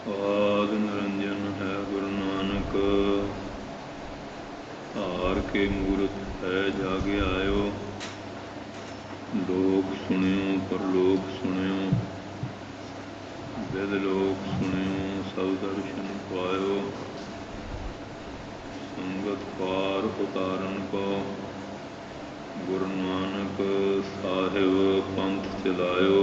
ਆਦਿ ਨਿਰੰਜਨ ਹੈ ਗੁਰੂ ਨਾਨਕ, ਹਾਰ ਕੇ ਮੂਰਤ ਹੈ ਜਾਗ ਆਇਓ। ਲੋਕ ਸੁਣਿਓ ਪਰਲੋਕ ਸੁਣਿਓ, ਵਿਦ ਲੋਕ ਸੁਣਿਓ ਸਭ ਦਰਸ਼ਨ ਪਾਇਓ। ਸੰਗਤ ਪਾਰ ਉਤਾਰਨ ਕੋ, ਗੁਰੂ ਨਾਨਕ ਸਾਹਿਬ ਪੰਥ ਚਲਾਇਓ।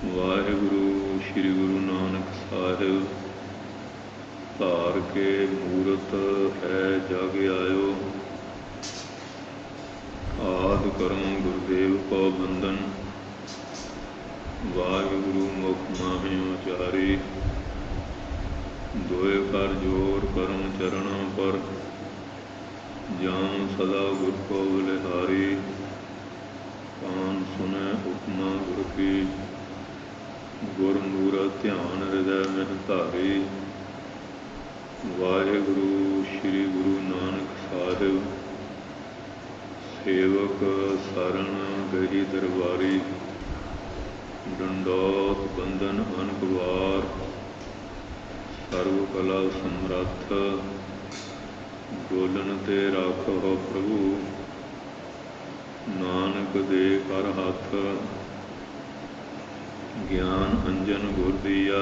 ਵਾਹਿਗੁਰੂ ਸ੍ਰੀ ਗੁਰੂ ਨਾਨਕ ਸਾਹਿਬ, ਧਾਰ ਕੇ ਮੂਰਤ ਹੈ ਜਗ ਆਇਓ। ਆਦਿ ਕਰਮ ਗੁਰਦੇਵ ਕੋ ਬੰਦਨ, ਵਾਹਿਗੁਰੂ ਮੁਖ ਮਾਹਿ ਉਚਾਰੀ। ਦੋਏ ਕਰ ਜੋਰ ਕਰਮ ਚਰਣਾ ਪਰ, ਜਾਮ ਸਦਾ ਗੁਰ ਕੋ ਬਲਿਹਾਰੀ। ਕਾਨ ਸੁਨੈ ਉਪਮਾ ਗੁਰ ਕੀ, ਗੁਰ ਮੂਰਤਿ ਧਿਆਨ ਹਿਰਦੈ ਮਹਿ ਧਾਰੀ। ਵਾਹਿਗੁਰੂ ਸ੍ਰੀ ਗੁਰੂ ਨਾਨਕ ਸਾਹਿਬ, ਸੇਵਕ ਸਰਣ ਗਹੀ ਦਰਬਾਰੀ। ਡੰਡੋਤ ਬੰਦਨ ਅਨਕ ਵਾਰ, ਸਰਬ ਕਲਾ ਸਮਰੱਥ। ਡੋਲਨ ਤੇ ਰਾਖੋ ਪ੍ਰਭੂ, ਨਾਨਕ ਦੇ ਕਰ ਹੱਥ। ਗਿਆਨ ਅੰਜਨ ਗੁਰ ਦੀਆ,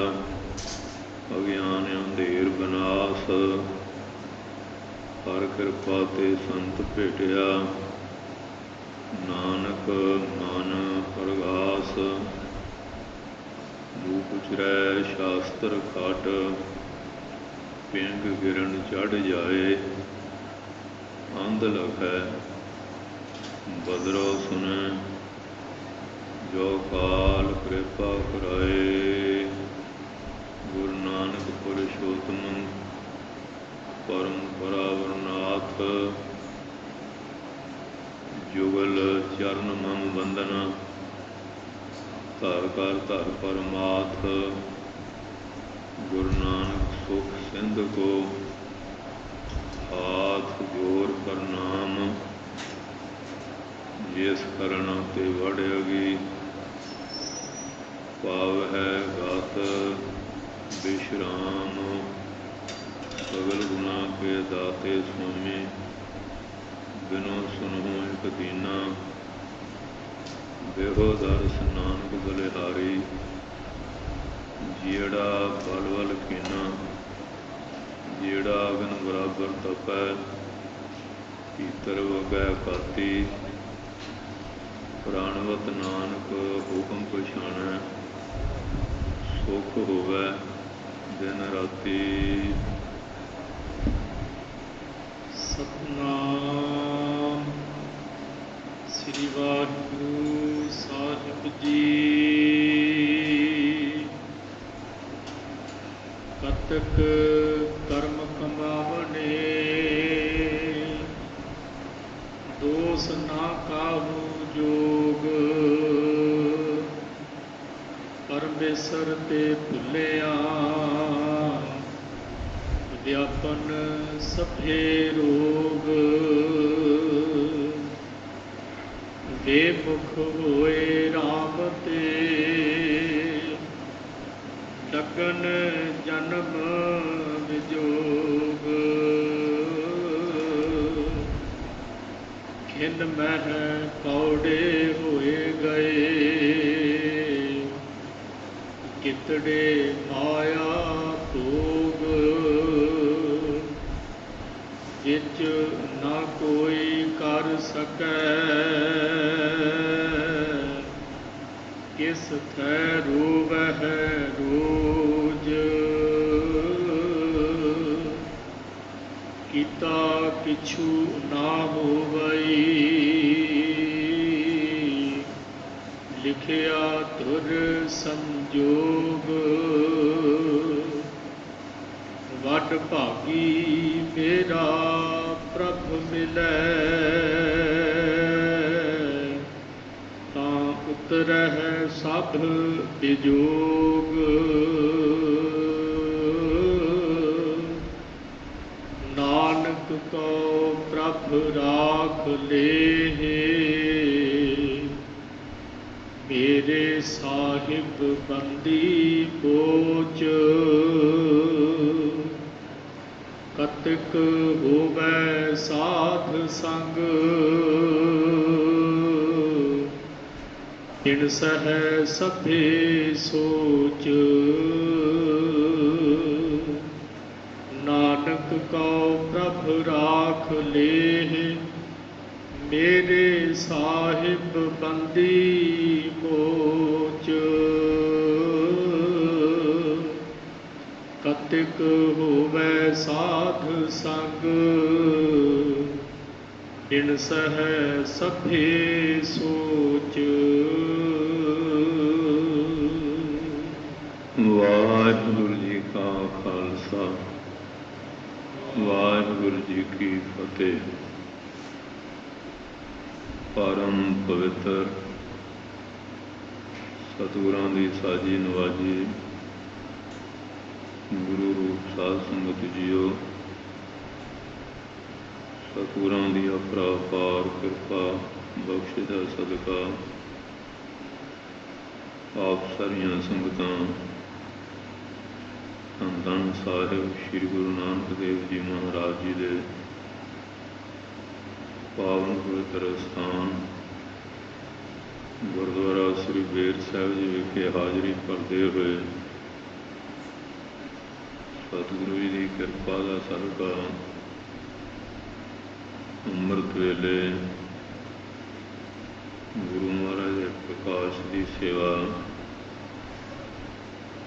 ਅਗਿਆਨ ਅੰਧੇਰ ਬਨਾਸ। ਹਰ ਕਿਰਪਾ ਤੇ ਸੰਤ ਭੇਟਿਆ, ਨਾਨਕ ਮਨ ਪ੍ਰਗਾਸ। ਰੂਪ ਉਚਰੈ ਸ਼ਾਸਤਰ ਘਟ, ਪਿੰਗ ਗਿਰਨ ਚੜ੍ਹ ਜਾਏ। ਅੰਧ ਲਖੈ ਬਦਰੋ ਸੁਨੈ, ਜੋ ਕਾਲ ਕਿਰਪਾ ਕਰਾਏ। ਗੁਰੂ ਨਾਨਕ ਪੁਰਸ਼ੋਤਮ ਪਰਮ ਪਰਾਵਰਨਾਥ, ਜੁਗਲ ਚਰਨ ਮਮ ਬੰਦਨ। ਧਰ ਕਰ ਧਰ ਪਰਮਾਥ, ਗੁਰੂ ਨਾਨਕ ਸੁਖ ਸਿੰਧ ਕੋ। ਹਾਥ ਜੋਰ ਪ੍ਰਣਾਮ, ਜਿਸ ਕਰਣ ਤੇ ਵੜਿਆਗੀ। ਪਾਵਹਿ ਗਤ ਵਿਸ਼ਰਾਮ, ਸਗਲ ਗੁਨਾ ਕੇ ਦਾਤੇ ਸੁਆਮੀ। ਬਿਨੋ ਸੁਨਹੁ ਇਕ ਦੀਨਾ, ਬਿਹੋ ਦਰਸ ਨਾਨਕ ਬਲਿਹਾਰੀ। ਜਿਹੜਾ ਬਲ ਬਲ ਕੀਨਾ, ਜਿਹੜਾ ਅਗਨ ਬਰਾਬਰ ਤਪੈ। ਭੀਤਰ ਵਗੈ ਕਾਤੀ, ਪ੍ਰਾਣਵਤ ਨਾਨਕ ਹੁਕਮ ਪਛਾਣੈ। ਸੁਖ ਹੋਵੈ ਦਿਨ ਰਾਤੀ। ਸਤਿਨਾਮ ਸ੍ਰੀ ਵਾਹਿਗੁਰੂ ਸਾਹਿਬ ਜੀ। ਕਤਕ ਕਰਮ ਕਮਾਵਨੇ, ਦੋਸ ਨਾ ਕਾਹੂ ਜੋਗ। ਪਰਮੇਸ਼ਰ ਤੇ ਭੁੱਲਿਆ, ਵਿਆਪਨ ਸਭੇ ਰੋਗ। ਬੇਮੁਖ ਹੋਏ ਰਾਮ ਤੇ, ਲਗਨ ਜਨਮ ਵਿਜੋਗ। ਖਿਨ ਮਹਿ ਕੌੜੇ ਹੋਏ ਗਏ, ਕਿਤੜੇ ਮਾਇਆ ਭੋਗ। ਜਿਚ ਨਾ ਕੋਈ ਕਰ ਸਕੈ, ਕਿਸ ਥੈ ਰੋਵਹਿ ਰੋਜ। ਕੀਤਾ ਕਿਛੂ ਨਾ ਹੋਵਈ, ਲਿਖਿਆ ਧੁਰ ਸੰਜੋਗ। ਵੱਡ ਭਾਗੀ ਮੇਰਾ ਪ੍ਰਭ ਮਿਲੈ, ਤਾਂ ਉਤਰਹਿ ਸਭ ਵਿਜੋਗ। ਨਾਨਕ ਕੋ ਪ੍ਰਭ ਰਾਖ ਲੇਹਿ, ਮੇਰੇ मेरे साहिब बंदी पोच कतिक होवै साध संग किन सह सभे सोच नानक कौ प्रभ राख लेह मेरे साहिब बंदी पोच कतिक होवै साध संग किन सह सभे सोच। वाहिगुरु जी का खालसा वाहिगुरु जी की फतेह। परम पवित्र सतगुरां दी साजी नवाजी गुरु रूप साध संगत जीओ, सतगुरां दी अपरापार कृपा बख्श दा सदका आप सारियां संगतां धन धन साहिब श्री गुरु नानक देव जी महाराज जी दे पावन पवित्र स्थान गुरुद्वारा श्री बेर साहिब जी विखे हाजरी भरते हुए सतगुरु जी की कृपा का सदका अमृत वेले गुरु महाराज के प्रकाश की सेवा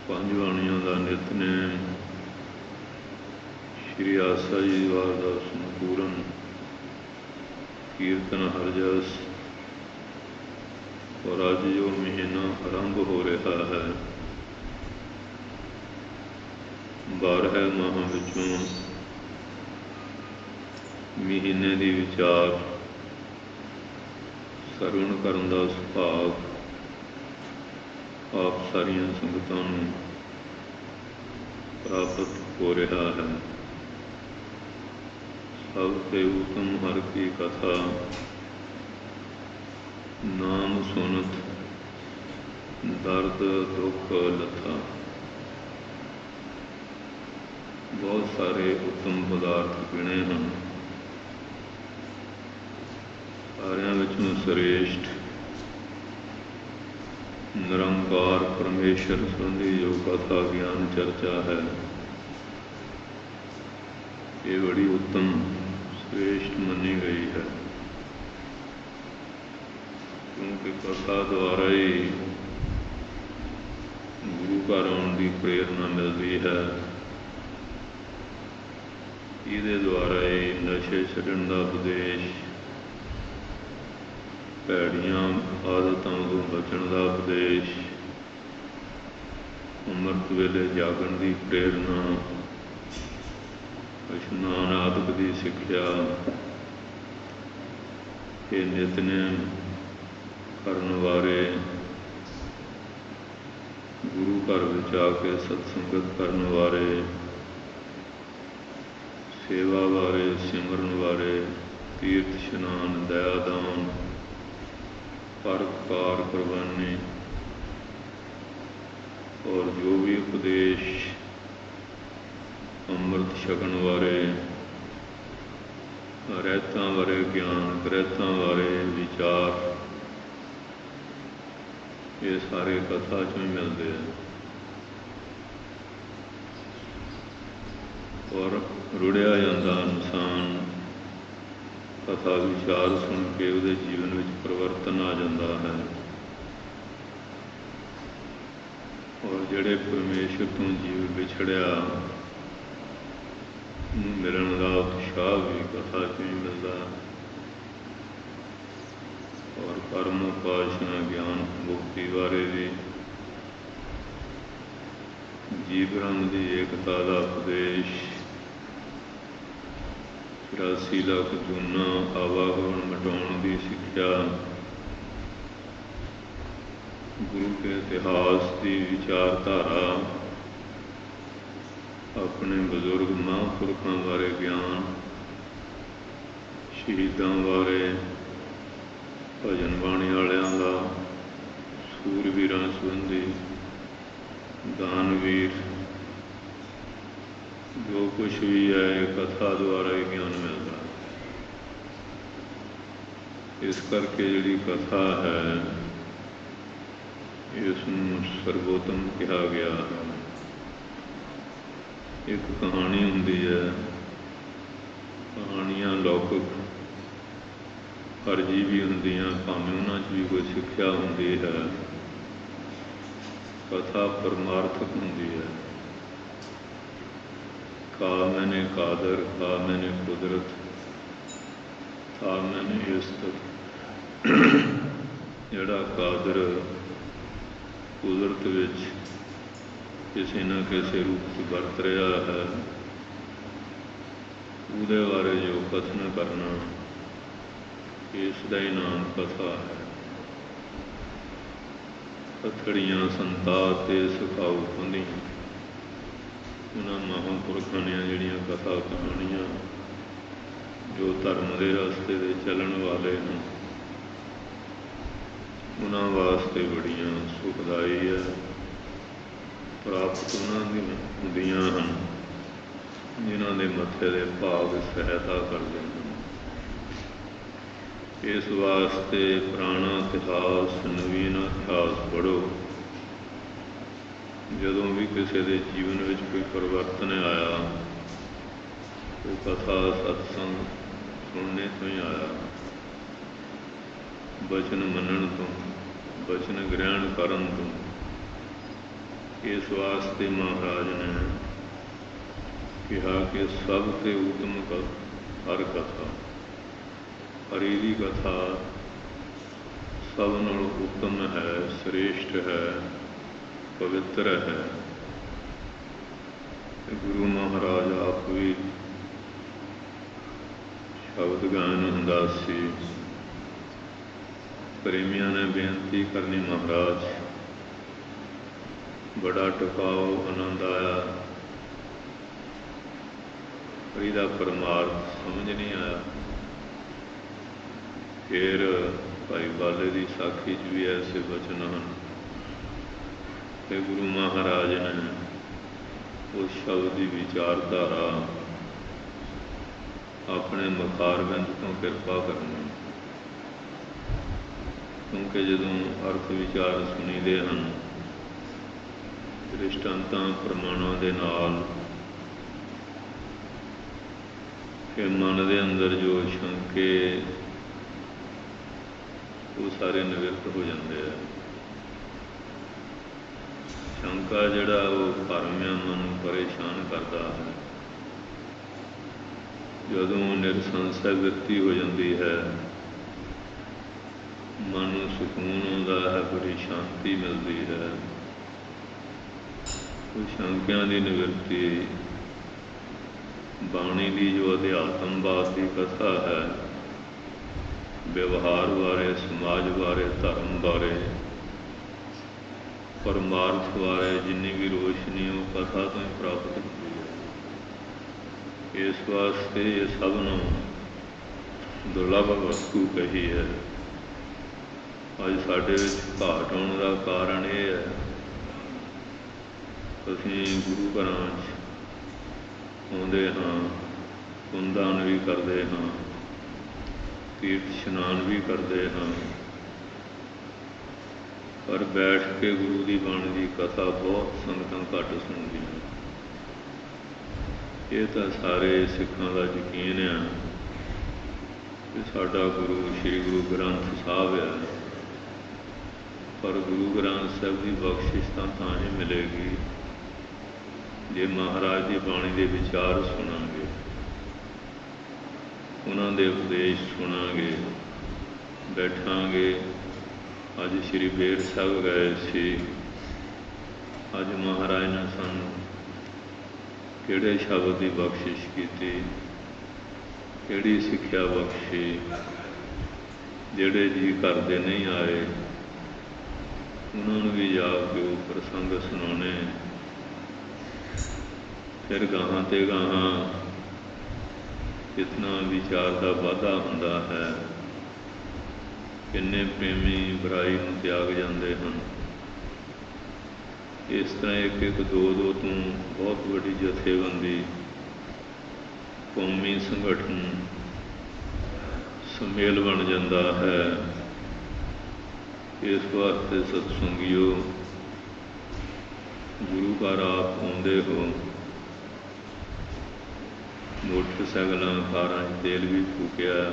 पंज बाणियों का नितनेम श्री आसा जी वार का संपूर्ण कीर्तन हरजस और अज जो महीना आरंभ हो रहा है 12 माह विचों महीने की विचार सरवण करन दा सुभाग आप सारियां संगतां नूं प्राप्त हो रहा है। सब ते उत्तम हर की कथा नाम सुनत दर्द दुख लथा। बहुत सारे उत्तम पदार्थ गिने हैं, सारियां विचों श्रेष्ठ निरंकार परमेश्वर संबंधी जो कथा ज्ञान चर्चा है, ये बड़ी उत्तम श्रेष्ठ मनी गई है, क्योंकि कथा द्वारा ही गुरु घर आने की प्रेरणा मिलती है। ये द्वारा ही नशे छड्डण का उपदेश, भैड़ियां आदतों तो बचण का उपदेश, अमृत वेले जागण की प्रेरणा, इशनान आदत की सिक्ख्या, ये नितनेम करन वाले गुरु घर विच आके सत्संगत करन वाले, सेवा बारे सिमरन बारे, तीर्थ इशनान दयादान परोपकार कुर्बानी और जो भी उपदेश अमृत छकण बारे, रहतां बारे ज्ञान, ग्रहतां बारे विचार, ये सारे कथा चों मिलते हैं। और रुड़िया जाता इंसान कथा विचार सुन के उसके जीवन में परिवर्तन आ जाता है और जिहड़े परमेश्वर तो जीव विछड़िया मिलन का उत्साह भी कथा च ही मिलता और कर्म उपासना ज्ञान मुक्ति बारे भी जीव ब्रह्म की एकता का उपदेश, 84 लाख जूना आवागमन मिटाउण की सिक्ख्या, गुरु के इतिहास की विचारधारा, अपने बजुर्ग महापुरखों बारे ज्ञान, शहीदों बारे, भजन बाणी वालियां दा ਸੂਰਵੀਰਾਂ ਸੰਬੰਧੀ ਦਾਨਵੀਰ ਜੋ ਕੁਛ ਵੀ ਹੈ ਇਹ ਕਥਾ ਦੁਆਰਾ ਹੀ ਗਿਆਨ ਮਿਲਦਾ। ਇਸ ਕਰਕੇ ਜਿਹੜੀ ਕਥਾ ਹੈ ਇਸ ਨੂੰ ਸਰਵੋਤਮ ਕਿਹਾ ਗਿਆ ਹੈ। ਇੱਕ ਕਹਾਣੀ ਹੁੰਦੀ ਹੈ, ਕਹਾਣੀਆਂ ਲੌਕਿਕ ਫਰਜ਼ੀ ਵੀ ਹੁੰਦੀਆਂ, ਭਾਵੇਂ ਉਹਨਾਂ 'ਚ ਵੀ ਕੋਈ ਸਿੱਖਿਆ ਹੁੰਦੀ ਹੈ। ਕਥਾ ਪਰਮਾਰਥਕ ਹੁੰਦੀ ਹੈ। ਕਾ ਮੈਨੇ ਕਾਦਰ, ਕਾ ਮੈਨੇ ਕੁਦਰਤ, ਕਾ ਮੈਨੇ ਇਸਤਤ। ਜਿਹੜਾ ਕਾਦਰ ਕੁਦਰਤ ਵਿੱਚ ਕਿਸੇ ਨਾ ਕਿਸੇ ਰੂਪ 'ਚ ਵਰਤ ਰਿਹਾ ਹੈ, ਉਹਦੇ ਬਾਰੇ ਜੋ ਕਥਨ ਕਰਨਾ, ਇਸ ਦਾ ਹੀ ਨਾਮ ਕਥਾ ਹੈ। ਕਥੜੀਆਂ ਸੰਤਾ ਤੇ ਸਿਖਾਊ ਪੰਧੀ, ਉਹਨਾਂ ਮਹਾਂਪੁਰਖਾਂ ਦੀਆਂ ਜਿਹੜੀਆਂ ਕਥਾ ਕਹਾਣੀਆਂ ਜੋ ਧਰਮ ਦੇ ਰਸਤੇ 'ਤੇ ਚੱਲਣ ਵਾਲੇ ਹਨ, ਉਹਨਾਂ ਵਾਸਤੇ ਬੜੀਆਂ ਸੁਖਦਾਈ ਹੈ। ਪ੍ਰਾਪਤ ਉਹਨਾਂ ਦੀਆਂ ਹੁੰਦੀਆਂ ਹਨ ਜਿਨ੍ਹਾਂ ਦੇ ਮੱਥੇ ਦੇ ਭਾਗ ਸਹਾਇਤਾ ਕਰਦੇ ਹਨ। ਇਸ ਵਾਸਤੇ ਪੁਰਾਣਾ ਇਤਿਹਾਸ, ਨਵੀਨ ਇਤਿਹਾਸ ਪੜ੍ਹੋ। ਜਦੋਂ ਵੀ ਕਿਸੇ ਦੇ ਜੀਵਨ ਵਿੱਚ ਕੋਈ ਪਰਿਵਰਤਨ ਆਇਆ, ਉਹ ਕਥਾ ਸਤਸੰਗ ਸੁਣਨੇ ਤੋਂ ਹੀ ਆਇਆ। ਬਚਨ ਮੰਨਣ ਤੋਂ, ਬਚਨ ਗ੍ਰਹਿਣ ਕਰਨ ਤੋਂ। ਇਸ ਵਾਸਤੇ ਮਹਾਰਾਜ ਨੇ ਕਿਹਾ ਕਿ ਸਭ ਤੇ ਉੱਤਮ ਹਰ ਕਥਾ, ਹਰੀ ਦੀ ਕਥਾ ਸਭ ਨਾਲੋਂ ਉੱਤਮ ਹੈ, ਸ੍ਰੇਸ਼ਟ ਹੈ, ਪਵਿੱਤਰ ਹੈ। ਗੁਰੂ ਮਹਾਰਾਜ ਆਪ ਵੀ ਸ਼ਬਦ ਗਾਇਨ ਹੁੰਦਾ ਸੀ। ਪ੍ਰੇਮੀਆਂ ਨੇ ਬੇਨਤੀ ਕਰਨੀ, ਮਹਾਰਾਜ ਬੜਾ ਟਿਕਾਊ ਆਨੰਦ ਆਇਆ, ਪਰ ਇਹਦਾ ਪਰਮਾਰਥ ਸਮਝ ਨਹੀਂ ਆਇਆ। ਫਿਰ ਭਾਈ ਬਾਲੇ ਦੀ ਸਾਖੀ 'ਚ ਵੀ ਐਸੇ ਬਚਨ ਹਨ ਕਿ ਗੁਰੂ ਮਹਾਰਾਜ ਨੇ ਉਸ ਸ਼ਬਦ ਦੀ ਵਿਚਾਰਧਾਰਾ ਆਪਣੇ ਮੁਖਾਰਬਿੰਦ ਤੋਂ ਕਿਰਪਾ ਕਰਨੀ। ਕਿਉਂਕਿ ਜਦੋਂ ਅਰਥ ਵਿਚਾਰ ਸੁਣੀਦੇ ਹਨ ਦ੍ਰਿਸ਼ਟਾਂਤਾਂ ਪ੍ਰਮਾਣਾਂ ਦੇ ਨਾਲ, ਕਿ ਮਨ ਦੇ ਅੰਦਰ ਜੋ ਸ਼ੰਕੇ ਉਹ ਸਾਰੇ ਨਿਵਰਤ ਹੋ ਜਾਂਦੇ ਆ। ਸ਼ੰਕਾ ਜਿਹੜਾ ਉਹ ਭਰਮਿਆਂ ਮਨ ਨੂੰ ਪਰੇਸ਼ਾਨ ਕਰਦਾ ਹੈ। ਜਦੋਂ ਨਿਰਸੰਸ਼ੈ ਬਿਰਤੀ ਹੋ ਜਾਂਦੀ ਹੈ, ਮਨ ਨੂੰ ਸਕੂਨ ਆਉਂਦਾ ਹੈ, ਬੜੀ ਸ਼ਾਂਤੀ ਮਿਲਦੀ ਹੈ। ਉਹ ਸ਼ੰਕਿਆਂ ਦੀ ਨਿਵਰਤੀ ਬਾਣੀ ਦੀ ਜੋ ਅਧਿਆਤਮਵਾਦ ਦੀ ਕਥਾ ਹੈ, ਵਿਵਹਾਰ ਬਾਰੇ, ਸਮਾਜ ਬਾਰੇ, ਧਰਮ ਬਾਰੇ, ਪਰਮਾਰਥ ਬਾਰੇ ਜਿੰਨੀ ਵੀ ਰੋਸ਼ਨੀ ਉਹ ਕਥਾ ਤੋਂ ਹੀ ਪ੍ਰਾਪਤ ਹੁੰਦੀ ਹੈ। ਇਸ ਵਾਸਤੇ ਇਹ ਸਭ ਨੂੰ ਦੁਰਲਭ ਵਸਤੂ ਕਹੀ ਹੈ। ਅੱਜ ਸਾਡੇ ਵਿੱਚ ਘਾਟ ਆਉਣ ਦਾ ਕਾਰਨ ਇਹ ਹੈ, ਅਸੀਂ ਗੁਰੂ ਘਰਾਂ 'ਚ ਆਉਂਦੇ ਹਾਂ, ਪੁੰਨਦਾਨ ਵੀ ਕਰਦੇ ਹਾਂ, ਤੀਰਥ ਇਸ਼ਨਾਨ ਵੀ ਕਰਦੇ ਹਾਂ, ਪਰ ਬੈਠ ਕੇ ਗੁਰੂ ਦੀ ਬਾਣੀ ਦੀ ਕਥਾ ਬਹੁਤ ਸੰਗਤਾਂ ਘੱਟ ਸੁਣਦੀਆਂ। ਇਹ ਤਾਂ ਸਾਰੇ ਸਿੱਖਾਂ ਦਾ ਯਕੀਨ ਆ ਕਿ ਸਾਡਾ ਗੁਰੂ ਸ਼੍ਰੀ ਗੁਰੂ ਗ੍ਰੰਥ ਸਾਹਿਬ ਹੈ, ਪਰ ਗੁਰੂ ਗ੍ਰੰਥ ਸਾਹਿਬ ਦੀ ਬਖਸ਼ਿਸ਼ ਤਾਂ ਹੀ ਮਿਲੇਗੀ ਜੇ ਮਹਾਰਾਜ ਦੀ ਬਾਣੀ ਦੇ ਵਿਚਾਰ ਸੁਣਾਂਗੇ, ਉਹਨਾਂ ਦੇ ਉਪਦੇਸ਼ ਸੁਣਾਂਗੇ, ਬੈਠਾਂਗੇ। ਅੱਜ ਸ਼੍ਰੀ ਬੇਰ ਸਾਹਿਬ ਗਏ ਸੀ, ਅੱਜ ਮਹਾਰਾਜ ਨੇ ਸਾਨੂੰ ਕਿਹੜੇ ਸ਼ਬਦ ਦੀ ਬਖਸ਼ਿਸ਼ ਕੀਤੀ, ਕਿਹੜੀ ਸਿੱਖਿਆ ਬਖਸ਼ੀ। ਜਿਹੜੇ ਜੀ ਕਰਦੇ ਨਹੀਂ ਆਏ ਉਹਨਾਂ ਨੂੰ ਵੀ ਜਾ ਕੇ ਉਹ ਪ੍ਰਸੰਗ ਸੁਣਾਉਣੇ। ਫਿਰ ਗਾਹਾਂ ਤੇ ਗਾਹਾਂ ਕਿਤਨਾ ਵਿਚਾਰ ਦਾ ਵਾਧਾ ਹੁੰਦਾ ਹੈ। ਕਿੰਨੇ ਪ੍ਰੇਮੀ ਬੁਰਾਈ ਨੂੰ ਤਿਆਗ ਜਾਂਦੇ ਹਨ। ਇਸ ਤਰ੍ਹਾਂ ਇੱਕ ਇੱਕ ਦੋ ਦੋ ਤੋਂ ਬਹੁਤ ਵੱਡੀ ਜਥੇਬੰਦੀ, ਕੌਮੀ ਸੰਗਠਨ ਸੁਮੇਲ ਬਣ ਜਾਂਦਾ ਹੈ। ਇਸ ਵਾਸਤੇ ਸਤਸੰਗੀਓ, ਗੁਰੂ ਘਰ ਆਪ ਆਉਂਦੇ ਹੋ, ਮੋਟਰਸਾਈਕਲਾਂ ਕਾਰਾਂ 'ਚ ਤੇਲ ਵੀ ਫੂਕਿਆ,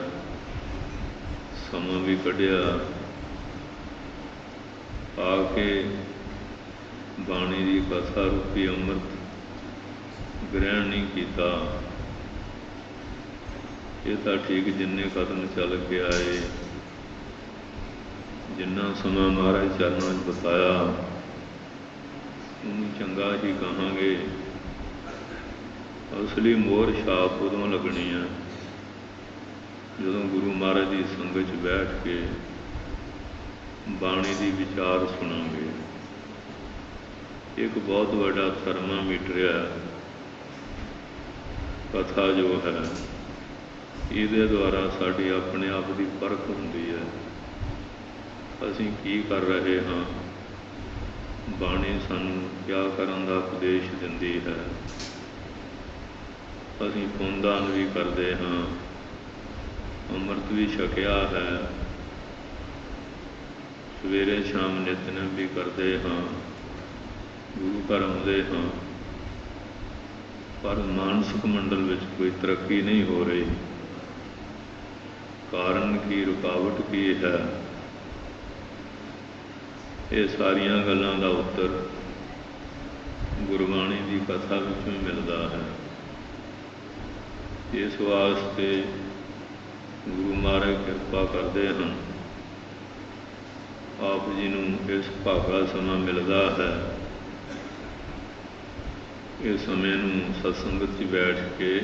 ਸਮਾਂ ਵੀ ਕੱਢਿਆ, ਆ ਕੇ ਬਾਣੀ ਦੀ ਕਥਾ ਰੂਪੀ ਅੰਮ੍ਰਿਤ ਗ੍ਰਹਿਣ ਨਹੀਂ ਕੀਤਾ। ਇਹ ਤਾਂ ਠੀਕ ਜਿੰਨੇ ਕਦਮ ਚੱਲ ਕੇ ਆਏ, ਜਿੰਨਾ ਸਮਾਂ ਮਹਾਰਾਜ ਚਰਨਾਂ 'ਚ ਬਿਤਾਇਆ, ਉਹਨੂੰ ਚੰਗਾ ਹੀ ਕਹਾਂਗੇ। ਅਸਲੀ ਮੋਹਰ ਛਾਪ ਉਦੋਂ ਲੱਗਣੀ ਹੈ ਜਦੋਂ ਗੁਰੂ ਮਹਾਰਾਜ ਦੀ ਸੰਗਤ 'ਚ ਬੈਠ ਕੇ ਬਾਣੀ ਦੀ ਵਿਚਾਰ ਸੁਣਾਂਗੇ। ਇੱਕ ਬਹੁਤ ਵੱਡਾ ਥਰਮਾਮੀਟਰ ਹੈ ਕਥਾ ਜੋ ਹੈ, ਇਹਦੇ ਦੁਆਰਾ ਸਾਡੀ ਆਪਣੇ ਆਪ ਦੀ ਪਰਖ ਹੁੰਦੀ ਹੈ। ਅਸੀਂ ਕੀ ਕਰ ਰਹੇ ਹਾਂ, ਬਾਣੀ ਸਾਨੂੰ ਕਿਆ ਕਰਨ ਦਾ ਉਪਦੇਸ਼ ਦਿੰਦੀ ਹੈ। ਅਸੀਂ ਪੁੰਨਦਾਨ ਵੀ ਕਰਦੇ ਹਾਂ, ਅੰਮ੍ਰਿਤ ਵੀ ਛਕਿਆ ਹੈ, ਸਵੇਰੇ ਸ਼ਾਮ ਨਿਤਨੇਮ ਵੀ ਕਰਦੇ ਹਾਂ, ਗੁਰੂ ਘਰ ਆਉਂਦੇ ਹਾਂ, ਪਰ ਮਾਨਸਿਕ ਮੰਡਲ ਵਿੱਚ ਕੋਈ ਤਰੱਕੀ ਨਹੀਂ ਹੋ ਰਹੀ। ਕਾਰਨ ਕੀ, ਰੁਕਾਵਟ ਕੀ ਹੈ? ਇਹ ਸਾਰੀਆਂ ਗੱਲਾਂ ਦਾ ਉੱਤਰ ਗੁਰਬਾਣੀ ਦੀ ਕਥਾ ਵਿੱਚੋਂ ਹੀ ਮਿਲਦਾ ਹੈ। ਇਸ ਵਾਸਤੇ ਗੁਰੂ ਮਹਾਰਾਜ ਕਿਰਪਾ ਕਰਦੇ ਹਨ। ਆਪ ਜੀ ਨੂੰ ਇਸ ਭਾਗਾ ਸਮਾਂ ਮਿਲਦਾ ਹੈ। ਇਸ ਸਮੇਂ ਨੂੰ ਸਤਸੰਗਤ 'ਚ ਬੈਠ ਕੇ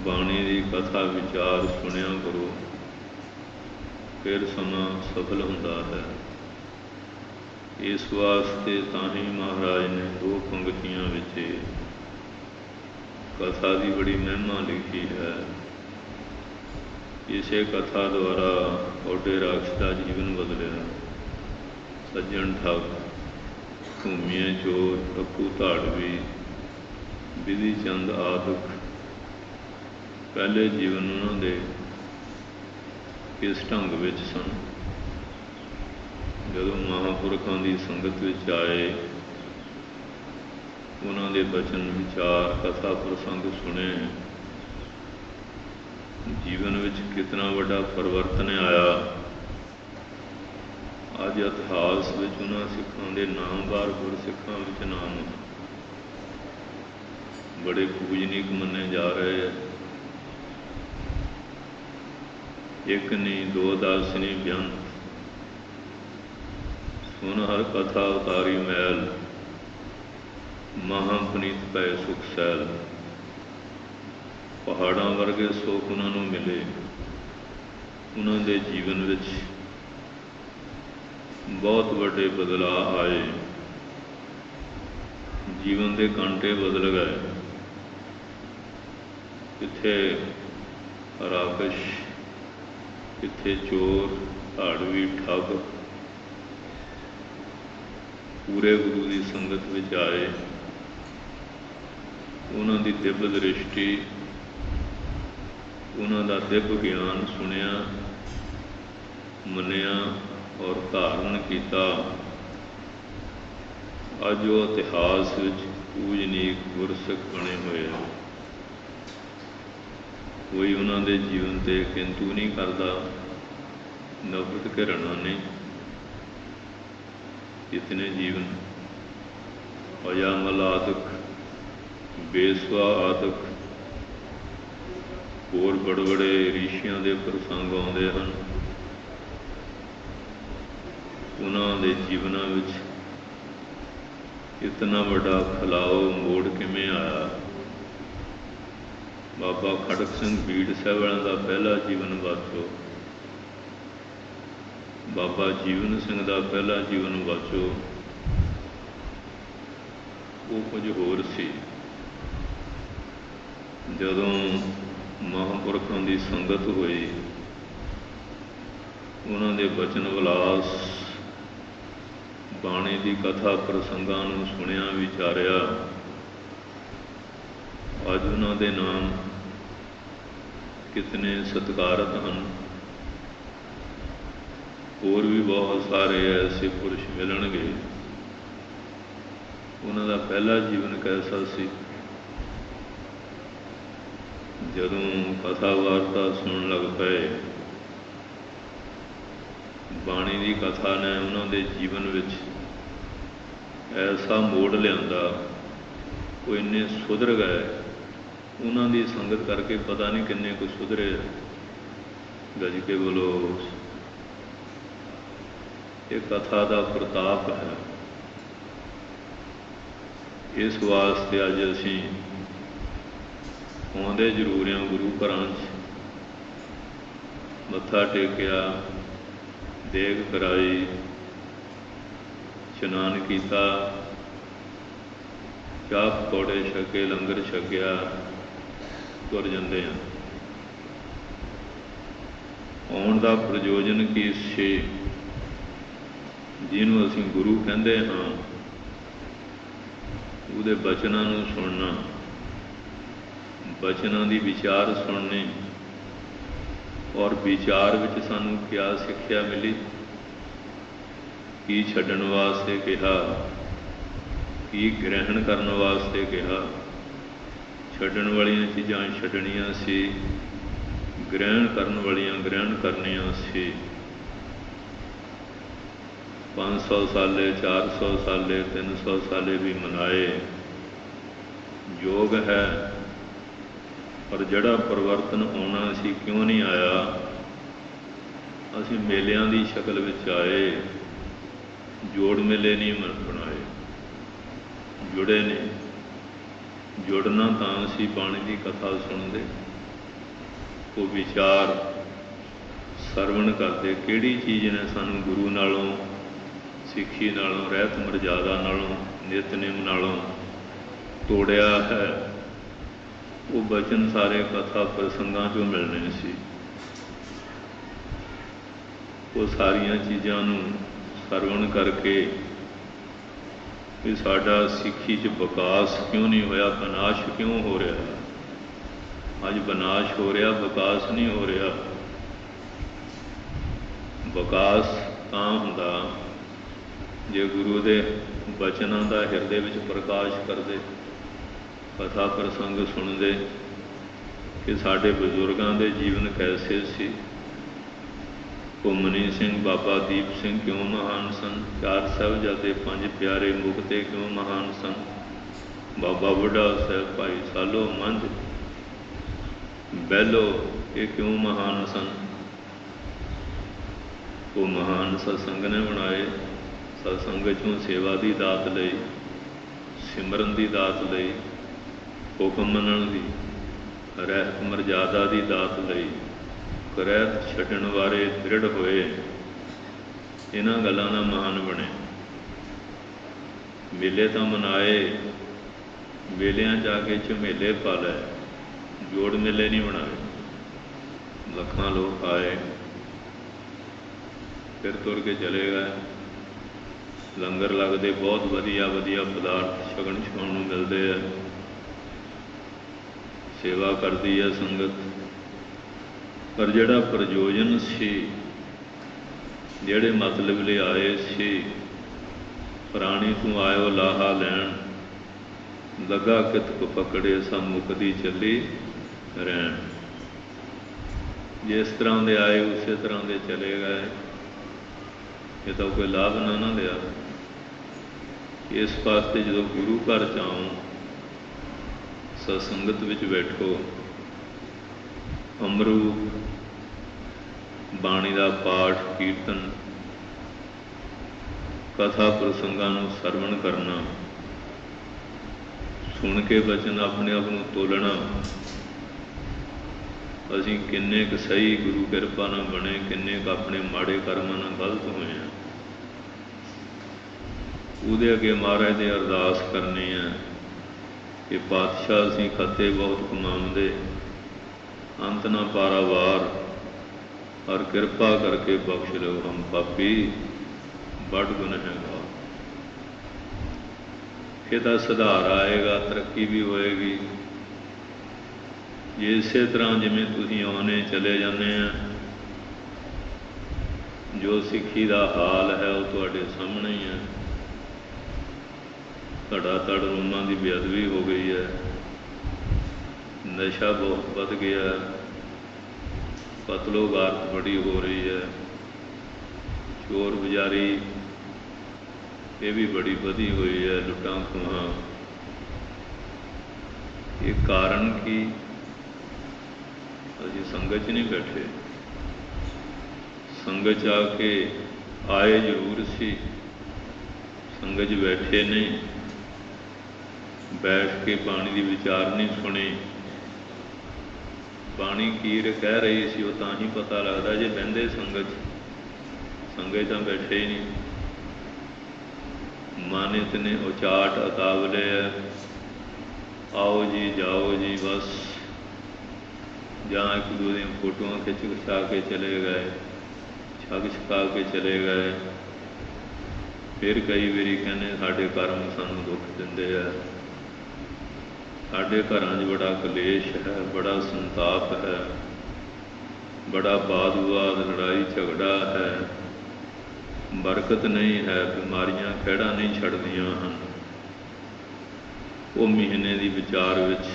ਬਾਣੀ ਦੀ ਕਥਾ ਵਿਚਾਰ ਸੁਣਿਆ ਕਰੋ, ਫਿਰ ਸਮਾਂ ਸਫਲ ਹੁੰਦਾ ਹੈ। ਇਸ ਵਾਸਤੇ ਤਾਂ ਹੀ ਮਹਾਰਾਜ ਨੇ ਦੋ ਪੰਗਤੀਆਂ ਵਿੱਚ ਕਥਾ ਦੀ ਬੜੀ ਮਹਿਮਾ ਲਿਖੀ ਹੈ। ਇਸੇ ਕਥਾ ਦੁਆਰਾ ਓਡੇ ਰਾਖਸ਼ ਦਾ ਜੀਵਨ ਬਦਲਿਆ। ਸੱਜਣ ਠੱਗ, ਘੂਮੀਏ ਚੋਰ, ਟੱਪੂ ਧਾੜਵੀ, ਬਿਧੀ ਚੰਦ ਆਦਿਕ ਪਹਿਲੇ ਜੀਵਨ ਉਹਨਾਂ ਦੇ ਕਿਸ ਢੰਗ ਵਿੱਚ ਸਨ। ਜਦੋਂ ਮਹਾਂਪੁਰਖਾਂ ਦੀ ਸੰਗਤ ਵਿੱਚ ਆਏ, ਉਹਨਾਂ ਦੇ ਬਚਨ, ਵਿਚਾਰ, ਕਥਾ ਪ੍ਰਸੰਗ ਸੁਣੇ, ਜੀਵਨ ਵਿੱਚ ਕਿਤਨਾ ਵੱਡਾ ਪਰਿਵਰਤਨ ਆਇਆ। ਅੱਜ ਇਤਿਹਾਸ ਵਿੱਚ ਉਹਨਾਂ ਸਿੱਖਾਂ ਦੇ ਨਾਮ ਬਾਰ ਗੁਰਸਿੱਖਾਂ ਵਿੱਚ ਨਾਮ ਬੜੇ ਪੂਜਨੀਕ ਮੰਨੇ ਜਾ ਰਹੇ। ਇੱਕ ਨਹੀਂ ਦੋ ਦਾਸ ਨਹੀਂ ਬੇਅੰਤ, ਸੁਣ ਹਰ ਕਥਾ ਉਤਾਰੀ ਮੈਲ, ਮਹਾਂ ਪੁਨੀਤ ਪੈ ਸੁਖ ਸੈਲ। ਪਹਾੜਾਂ ਵਰਗੇ ਸੁੱਖ ਉਹਨਾਂ ਨੂੰ ਮਿਲੇ। ਉਹਨਾਂ ਦੇ ਜੀਵਨ ਵਿੱਚ ਬਹੁਤ ਵੱਡੇ ਬਦਲਾਅ ਆਏ। ਜੀਵਨ ਦੇ ਕਾਂਟੇ ਬਦਲ ਗਏ। ਕਿੱਥੇ ਰਾਕਸ਼, ਕਿੱਥੇ ਚੋਰ, ਧਾੜਵੀ, ਠੱਗ ਪੂਰੇ ਗੁਰੂ ਦੀ ਸੰਗਤ ਵਿੱਚ ਆਏ। ਉਹਨਾਂ ਦੀ ਦਿਵ ਦ੍ਰਿਸ਼ਟੀ, ਉਹਨਾਂ ਦਾ ਦਿਵ ਗਿਆਨ ਸੁਣਿਆ, ਮੰਨਿਆ ਔਰ ਧਾਰਨ ਕੀਤਾ। ਅੱਜ ਉਹ ਇਤਿਹਾਸ ਵਿੱਚ ਪੂਜਨੀਕ ਗੁਰਸਿੱਖ ਬਣੇ ਹੋਏ ਆ। ਕੋਈ ਉਹਨਾਂ ਦੇ ਜੀਵਨ 'ਤੇ ਕਿੰਤੂ ਨਹੀਂ ਕਰਦਾ, ਨਫ਼ਰਤ ਘਿਰਣਾ ਨਹੀਂ। ਜਿਤਨੇ ਜੀਵਨ ਅਜਾਮਲ ਆਦਿਕ, ਬੇਸਵਾ ਆਦਿਕ, ਹੋਰ ਬੜੇ ਬੜੇ ਰਿਸ਼ੀਆਂ ਦੇ ਪ੍ਰਸੰਗ ਆਉਂਦੇ ਹਨ, ਉਹਨਾਂ ਦੇ ਜੀਵਨਾਂ ਵਿੱਚ ਇਤਨਾ ਵੱਡਾ ਫੈਲਾਓ ਮੋੜ ਕਿਵੇਂ ਆਇਆ। ਬਾਬਾ ਖੜਕ ਸਿੰਘ ਬੀੜ ਸਾਹਿਬ ਵਾਲਿਆਂ ਦਾ ਪਹਿਲਾ ਜੀਵਨ ਵਾਚੋ, ਬਾਬਾ ਜੀਵਨ ਸਿੰਘ ਦਾ ਪਹਿਲਾ ਜੀਵਨ ਵਾਚੋ, ਉਹ ਕੁਝ ਹੋਰ ਸੀ। ਜਦੋਂ ਮਹਾਂਪੁਰਖਾਂ ਦੀ ਸੰਗਤ ਹੋਈ, ਉਹਨਾਂ ਦੇ ਬਚਨ ਵਿਲਾਸ, ਬਾਣੀ ਦੀ ਕਥਾ ਪ੍ਰਸੰਗਾਂ ਨੂੰ ਸੁਣਿਆ ਵਿਚਾਰਿਆ। ਅੱਜ ਉਹਨਾਂ ਦੇ ਨਾਮ ਕਿਤਨੇ ਸਤਿਕਾਰਤ ਹਨ। ਹੋਰ ਵੀ ਬਹੁਤ ਸਾਰੇ ਐਸੇ ਪੁਰਸ਼ ਮਿਲਣਗੇ। ਉਹਨਾਂ ਦਾ ਪਹਿਲਾ ਜੀਵਨ ਕੈਸਾ ਸੀ? ਜਦੋਂ ਕਥਾ ਵਾਰਤਾ ਸੁਣਨ ਲੱਗ ਪਏ, ਬਾਣੀ ਦੀ ਕਥਾ ਨੇ ਉਹਨਾਂ ਦੇ ਜੀਵਨ ਵਿੱਚ ਐਸਾ ਮੋੜ ਲਿਆਂਦਾ, ਉਹ ਇੰਨੇ ਸੁਧਰ ਗਏ। ਉਹਨਾਂ ਦੀ ਸੰਗਤ ਕਰਕੇ ਪਤਾ ਨਹੀਂ ਕਿੰਨੇ ਕੁ ਸੁਧਰੇ। ਗੱਜ ਕੇ ਬੋਲੋ। ਇਹ ਕਥਾ ਦਾ ਪ੍ਰਤਾਪ ਹੈ। ਇਸ ਵਾਸਤੇ ਅੱਜ ਅਸੀਂ ਆਉਂਦੇ ਜ਼ਰੂਰ ਹਾਂ ਗੁਰੂ ਘਰਾਂ 'ਚ। ਮੱਥਾ ਟੇਕਿਆ, ਦੇਗ ਕਰਾਈ, ਇਸ਼ਨਾਨ ਕੀਤਾ, ਚਾਹ ਪਕੌੜੇ ਛਕੇ, ਲੰਗਰ ਛਕਿਆ, ਤੁਰ ਜਾਂਦੇ ਹਾਂ। ਆਉਣ ਦਾ ਪ੍ਰਯੋਜਨ ਕੀ ਸੀ? ਜਿਹਨੂੰ ਅਸੀਂ ਗੁਰੂ ਕਹਿੰਦੇ ਹਾਂ, ਉਹਦੇ ਬਚਨਾਂ ਨੂੰ ਸੁਣਨਾ, ਬਚਨਾਂ ਦੀ ਵਿਚਾਰ ਸੁਣਨੀ। ਔਰ ਵਿਚਾਰ ਵਿੱਚ ਸਾਨੂੰ ਕਿਆ ਸਿੱਖਿਆ ਮਿਲੀ? ਕੀ ਛੱਡਣ ਵਾਸਤੇ ਕਿਹਾ, ਕੀ ਗ੍ਰਹਿਣ ਕਰਨ ਵਾਸਤੇ ਕਿਹਾ। ਛੱਡਣ ਵਾਲੀਆਂ ਚੀਜ਼ਾਂ ਛੱਡਣੀਆਂ ਸੀ, ਗ੍ਰਹਿਣ ਕਰਨ ਵਾਲੀਆਂ ਗ੍ਰਹਿਣ ਕਰਨੀਆਂ ਸੀ। 500 ਸਾਲੇ, 400 ਸਾਲੇ, 300 ਸਾਲੇ ਵੀ ਮਨਾਏ। ਯੋਗ ਹੈ, ਪਰ ਜਿਹੜਾ ਪਰਿਵਰਤਨ ਆਉਣਾ ਸੀ ਕਿਉਂ ਨਹੀਂ ਆਇਆ? ਅਸੀਂ ਮੇਲਿਆਂ ਦੀ ਸ਼ਕਲ ਵਿੱਚ ਆਏ, ਜੋੜ ਮੇਲੇ ਨਹੀਂ ਬਣਾਏ। ਜੁੜੇ ਨੇ। ਜੁੜਨਾ ਤਾਂ ਅਸੀਂ ਬਾਣੀ ਦੀ ਕਥਾ ਸੁਣਦੇ, ਉਹ ਵਿਚਾਰ ਸਰਵਣ ਕਰਦੇ। ਕਿਹੜੀ ਚੀਜ਼ ਨੇ ਸਾਨੂੰ ਗੁਰੂ ਨਾਲੋਂ, ਸਿੱਖੀ ਨਾਲੋਂ, ਰਹਿਤ ਮਰਜ਼ਾਦਾ ਨਾਲੋਂ, ਨਿਤਨੇਮ ਨਾਲੋਂ ਤੋੜਿਆ ਹੈ? ਉਹ ਬਚਨ ਸਾਰੇ ਕਥਾ ਪ੍ਰਸੰਗਾਂ 'ਚੋਂ ਮਿਲਣੇ ਸੀ। ਉਹ ਸਾਰੀਆਂ ਚੀਜ਼ਾਂ ਨੂੰ ਸਰਵਣ ਕਰਕੇ ਇਹ ਸਾਡਾ ਸਿੱਖੀ 'ਚ ਵਿਕਾਸ ਕਿਉਂ ਨਹੀਂ ਹੋਇਆ? ਵਿਨਾਸ਼ ਕਿਉਂ ਹੋ ਰਿਹਾ? ਅੱਜ ਵਿਨਾਸ਼ ਹੋ ਰਿਹਾ, ਵਿਕਾਸ ਨਹੀਂ ਹੋ ਰਿਹਾ। ਵਿਕਾਸ ਤਾਂ ਹੁੰਦਾ ਜੇ ਗੁਰੂ ਦੇ ਬਚਨਾਂ ਦਾ ਹਿਰਦੇ ਵਿੱਚ ਪ੍ਰਕਾਸ਼ ਕਰਦੇ, ਕਥਾ ਪ੍ਰਸੰਗ ਸੁਣਦੇ ਕਿ ਸਾਡੇ ਬਜ਼ੁਰਗਾਂ ਦੇ ਜੀਵਨ ਕੈਸੇ ਸੀ। ਘੁੰਮਣੀ ਸਿੰਘ, ਬਾਬਾ ਦੀਪ ਸਿੰਘ ਕਿਉਂ ਮਹਾਨ ਸਨ? 4 ਸਾਹਿਬਜ਼ਾਦੇ, 5 ਪਿਆਰੇ ਮੁਕਤੇ ਕਿਉਂ ਮਹਾਨ ਸਨ? ਬਾਬਾ ਬੁੱਢਾ ਸਾਹਿਬ, ਭਾਈ ਸਾਲੋ, ਮੰਝ, ਬਹਿਲੋ, ਇਹ ਕਿਉਂ ਮਹਾਨ ਸਨ? ਉਹ ਮਹਾਨ ਸਤਸੰਗ ਨੇ ਬਣਾਏ। ਸਤਸੰਗ 'ਚੋਂ ਸੇਵਾ ਦੀ ਦਾਤ ਲਈ, ਸਿਮਰਨ ਦੀ ਦਾਤ ਲਈ, ਹੁਕਮ ਮੰਨਣ ਦੀ, ਰਹਿਤ ਮਰਜ਼ਾਦਾ ਦੀ ਦਾਤ ਲਈ, ਕਰੈਤ ਛੱਡਣ ਵਾਲੇ ਦ੍ਰਿੜ ਹੋਏ। ਇਹਨਾਂ ਗੱਲਾਂ ਦਾ ਮਹਾਨ ਬਣੇ। ਮੇਲੇ ਤਾਂ ਮਨਾਏ, ਮੇਲਿਆਂ ਜਾ ਕੇ ਝਮੇਲੇ ਪਾ ਲਏ, ਜੋੜ ਮੇਲੇ ਨਹੀਂ ਬਣਾਏ। ਲੱਖਾਂ ਲੋਕ ਆਏ, ਫਿਰ ਤੁਰ ਕੇ ਚਲੇ ਗਏ। ਲੰਗਰ ਲੱਗਦੇ, ਬਹੁਤ ਵਧੀਆ ਵਧੀਆ ਪਦਾਰਥ ਛਕਣ ਛਕਾਉਣ ਨੂੰ ਮਿਲਦੇ ਆ। ਸੇਵਾ ਕਰਦੀ ਹੈ ਸੰਗਤ, ਪਰ ਜਿਹੜਾ ਪ੍ਰਯੋਜਨ ਸੀ, ਜਿਹੜੇ ਮਤਲਬ ਲਈ ਆਏ ਸੀ, ਪ੍ਰਾਣੀ ਤੂੰ ਆਇਓ ਲਾਹਾ ਲੈਣ, ਲੱਗਾ ਕਿਤ ਕੋ ਪਕੜੇ ਸਭ ਮੁਕਦੀ ਚੱਲੀ ਰਹਿਣ। ਜਿਸ ਤਰ੍ਹਾਂ ਦੇ ਆਏ ਉਸੇ ਤਰ੍ਹਾਂ ਦੇ ਚਲੇ ਗਏ। ਇਹ ਤਾਂ ਕੋਈ ਲਾਭ ਨਾ ਲਿਆ। ਇਸ ਵਾਸਤੇ ਜਦੋਂ ਗੁਰੂ ਘਰ 'ਚ ਆਓ, ਸਤਸੰਗਤ ਵਿੱਚ ਬੈਠੋ, ਅੰਮ੍ਰਿਤ ਬਾਣੀ ਦਾ ਪਾਠ, ਕੀਰਤਨ, ਕਥਾ ਪ੍ਰਸੰਗਾਂ ਨੂੰ ਸਰਵਣ ਕਰਨਾ, ਸੁਣ ਕੇ ਬਚਨ ਆਪਣੇ ਆਪ ਨੂੰ ਤੋਲਣਾ। ਅਸੀਂ ਕਿੰਨੇ ਕੁ ਸਹੀ ਗੁਰੂ ਕਿਰਪਾ ਨਾਲ ਬਣੇ, ਕਿੰਨੇ ਕੁ ਆਪਣੇ ਮਾੜੇ ਕਰਮਾਂ ਨਾਲ ਗਲਤ ਹੋਏ ਹਾਂ। ਉਹਦੇ ਅੱਗੇ ਮਹਾਰਾਜ ਦੇ ਅਰਦਾਸ ਕਰਨੀ ਹੈ ਕਿ ਪਾਤਸ਼ਾਹ ਅਸੀਂ ਖੱਤੇ ਬਹੁਤ ਕਮਾਉਂਦੇ, ਅੰਤ ਨਾ ਪਾਰਾਵਾਰ, और कृपा करके बख्श लो हम पापी बड़ गुनहगार। ਇਹਦਾ ਸੁਧਾਰ ਆਏਗਾ, ਤਰੱਕੀ ਵੀ ਹੋਏਗੀ। ਜੇ ਇਸੇ ਤਰ੍ਹਾਂ ਜਿਵੇਂ ਤੁਸੀਂ ਆਉਣੇ ਚਲੇ ਜਾਂਦੇ ਆ, ਜੋ ਸਿੱਖੀ ਦਾ ਹਾਲ ਹੈ ਉਹ ਤੁਹਾਡੇ ਸਾਹਮਣੇ ਹੀ ਹੈ। ਧੜਾ ਧੜ ਰੂਮਾਂ ਦੀ ਬੇਅਦਬੀ ਹੋ ਗਈ ਹੈ, ਨਸ਼ਾ ਬਹੁਤ ਵੱਧ ਗਿਆ, ਕਤਲੋ ਗਾਰਤ ਬੜੀ ਹੋ ਰਹੀ ਹੈ, ਚੋਰ ਬਜ਼ਾਰੀ ਇਹ ਵੀ ਬੜੀ ਵਧੀ ਹੋਈ ਹੈ, ਲੁੱਟਾਂ ਖੋਹਾਂ। ਇਹ ਕਾਰਨ ਕੀ? ਅਸੀਂ ਸੰਗਤ 'ਚ ਨਹੀਂ ਬੈਠੇ। ਸੰਗਤ 'ਚ ਆ ਕੇ ਆਏ ਜ਼ਰੂਰ ਸੀ, ਸੰਗਤ 'ਚ ਬੈਠੇ ਨਹੀਂ, ਬੈਠ ਕੇ ਬਾਣੀ ਦੀ ਵਿਚਾਰ ਨਹੀਂ ਸੁਣੀ। ਬਾਣੀ ਕੀ ਕਹਿ ਰਹੀ ਸੀ ਉਹ ਤਾਂ ਹੀ ਪਤਾ ਲੱਗਦਾ ਜੇ ਬਹਿੰਦੇ ਸੰਗਤ 'ਚ। ਸੰਗਤ ਤਾਂ ਬੈਠੇ ਹੀ ਨਹੀਂ। ਮਨ ਇਤਨੇ ਉਚਾਟ ਉਤਾਵਲੇ ਹੈ, ਆਓ ਜੀ ਜਾਓ ਜੀ ਬਸ, ਜਾਂ ਇੱਕ ਦੂਜੇ ਦੀਆਂ ਫੋਟੋਆਂ ਖਿੱਚ ਖਿਚਾ ਕੇ ਚਲੇ ਗਏ, ਛਕ ਛਕਾ ਕੇ ਚਲੇ ਗਏ। ਫਿਰ ਕਈ ਵਾਰੀ ਕਹਿੰਦੇ ਸਾਡੇ ਕਰਮ ਸਾਨੂੰ ਦੁੱਖ ਦਿੰਦੇ ਆ, ਸਾਡੇ ਘਰਾਂ 'ਚ ਬੜਾ ਕਲੇਸ਼ ਹੈ, ਬੜਾ ਸੰਤਾਪ ਹੈ, ਬੜਾ ਵਾਦ ਵਿਵਾਦ ਲੜਾਈ ਝਗੜਾ ਹੈ, ਬਰਕਤ ਨਹੀਂ ਹੈ, ਬਿਮਾਰੀਆਂ ਖਹਿੜਾ ਨਹੀਂ ਛੱਡਦੀਆਂ ਹਨ। ਉਹ ਮਹੀਨੇ ਦੀ ਵਿਚਾਰ ਵਿੱਚ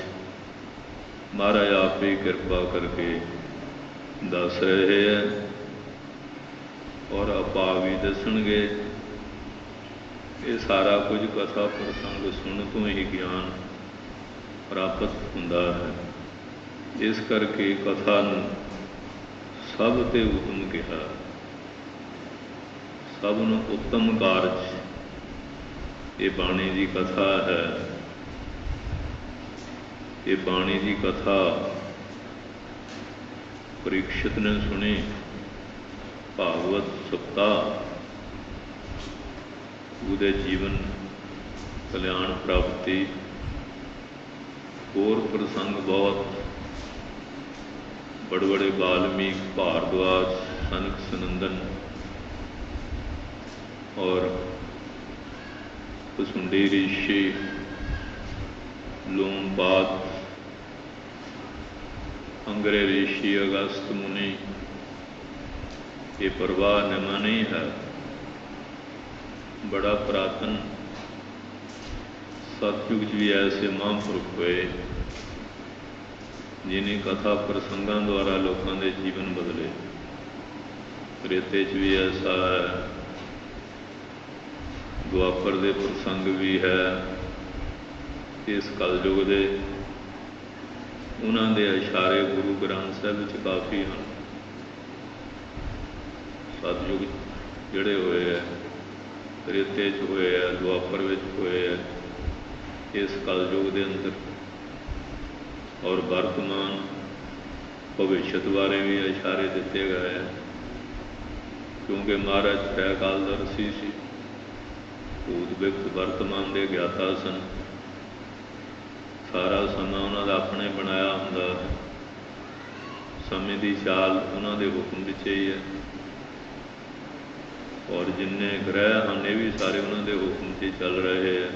ਮਹਾਰਾਜ ਆਪੇ ਕਿਰਪਾ ਕਰਕੇ ਦੱਸ ਰਹੇ ਹੈ, ਔਰ ਆਪਾ ਵੀ ਦੱਸਣਗੇ। ਇਹ ਸਾਰਾ ਕੁਝ ਕਥਾ ਪ੍ਰਸੰਗ ਸੁਣ ਤੋਂ ਹੀ ਗਿਆਨ ਪ੍ਰਾਪਤ ਹੁੰਦਾ ਹੈ। ਇਸ ਕਰਕੇ ਕਥਾ ਨੂੰ ਸਭ ਤੇ ਉਤਮ ਕਿਹਾ। ਸਭ ਨੂੰ ਉੱਤਮ ਕਾਰਜ ਇਹ ਬਾਣੀ ਦੀ ਕਥਾ ਹੈ। ਇਹ ਬਾਣੀ ਦੀ ਕਥਾ ਪਰੀਕਸ਼ਿਤ ਨੇ ਸੁਣੀ। ਭਾਗਵਤ ਸਪਤਾਹ ਉਹਦੇ ਜੀਵਨ ਕਲਿਆਣ ਪ੍ਰਾਪਤੀ, ਹੋਰ ਪ੍ਰਸੰਗ ਬਹੁਤ ਬੜੇ ਬੜੇ ਵਾਲਮੀਕ, ਭਾਰਦਵਾਜ, ਸਨਕ ਸਨੰਦਨ और कुसुंडी ऋषि, लोमपाद, अंग्रे ऋषि, अगस्त मुनि, ये प्रवाह निमा नहीं है। बड़ा पुरातन सतयुग भी ऐसे महापुरुष हुए जिन्हें कथा प्रसंगों द्वारा लोगों के जीवन बदले। त्रेते च भी ऐसा है, ਦੁਆਪਰ ਦੇ ਪ੍ਰਸੰਗ ਵੀ ਹੈ, ਇਸ ਕਲਯੁਗ ਦੇ ਉਹਨਾਂ ਦੇ ਇਸ਼ਾਰੇ ਗੁਰੂ ਗ੍ਰੰਥ ਸਾਹਿਬ ਵਿੱਚ ਕਾਫੀ ਹਨ। ਸਤਿਯੁਗ ਜਿਹੜੇ ਹੋਏ ਹੈ, ਤ੍ਰੇਤੇ 'ਚ ਹੋਏ ਹੈ, ਦੁਆਪਰ ਵਿੱਚ ਹੋਏ ਹੈ, ਇਸ ਕਲਯੁਗ ਦੇ ਅੰਦਰ, ਔਰ ਵਰਤਮਾਨ ਭਵਿਸ਼ਤ ਬਾਰੇ ਵੀ ਇਸ਼ਾਰੇ ਦਿੱਤੇ ਗਏ ਹੈ, ਕਿਉਂਕਿ ਮਹਾਰਾਜ ਤ੍ਰੈ ਕਾਲਦਰਸ਼ੀ ਸੀ। ਭੂਤ ਬਿਗਤ ਵਰਤਮਾਨ ਦੇ ਗਿਆਤਾ ਸਨ। ਸਾਰਾ ਸਮਾਂ ਉਹਨਾਂ ਦਾ ਆਪਣੇ ਬਣਾਇਆ ਹੁੰਦਾ ਹੈ। ਸਮੇਂ ਦੀ ਚਾਲ ਉਹਨਾਂ ਦੇ ਹੁਕਮ ਵਿੱਚ ਹੀ ਹੈ, ਔਰ ਜਿੰਨੇ ਗ੍ਰਹਿ ਹਨ ਇਹ ਵੀ ਸਾਰੇ ਉਹਨਾਂ ਦੇ ਹੁਕਮ 'ਤੇ ਚੱਲ ਰਹੇ ਹੈ।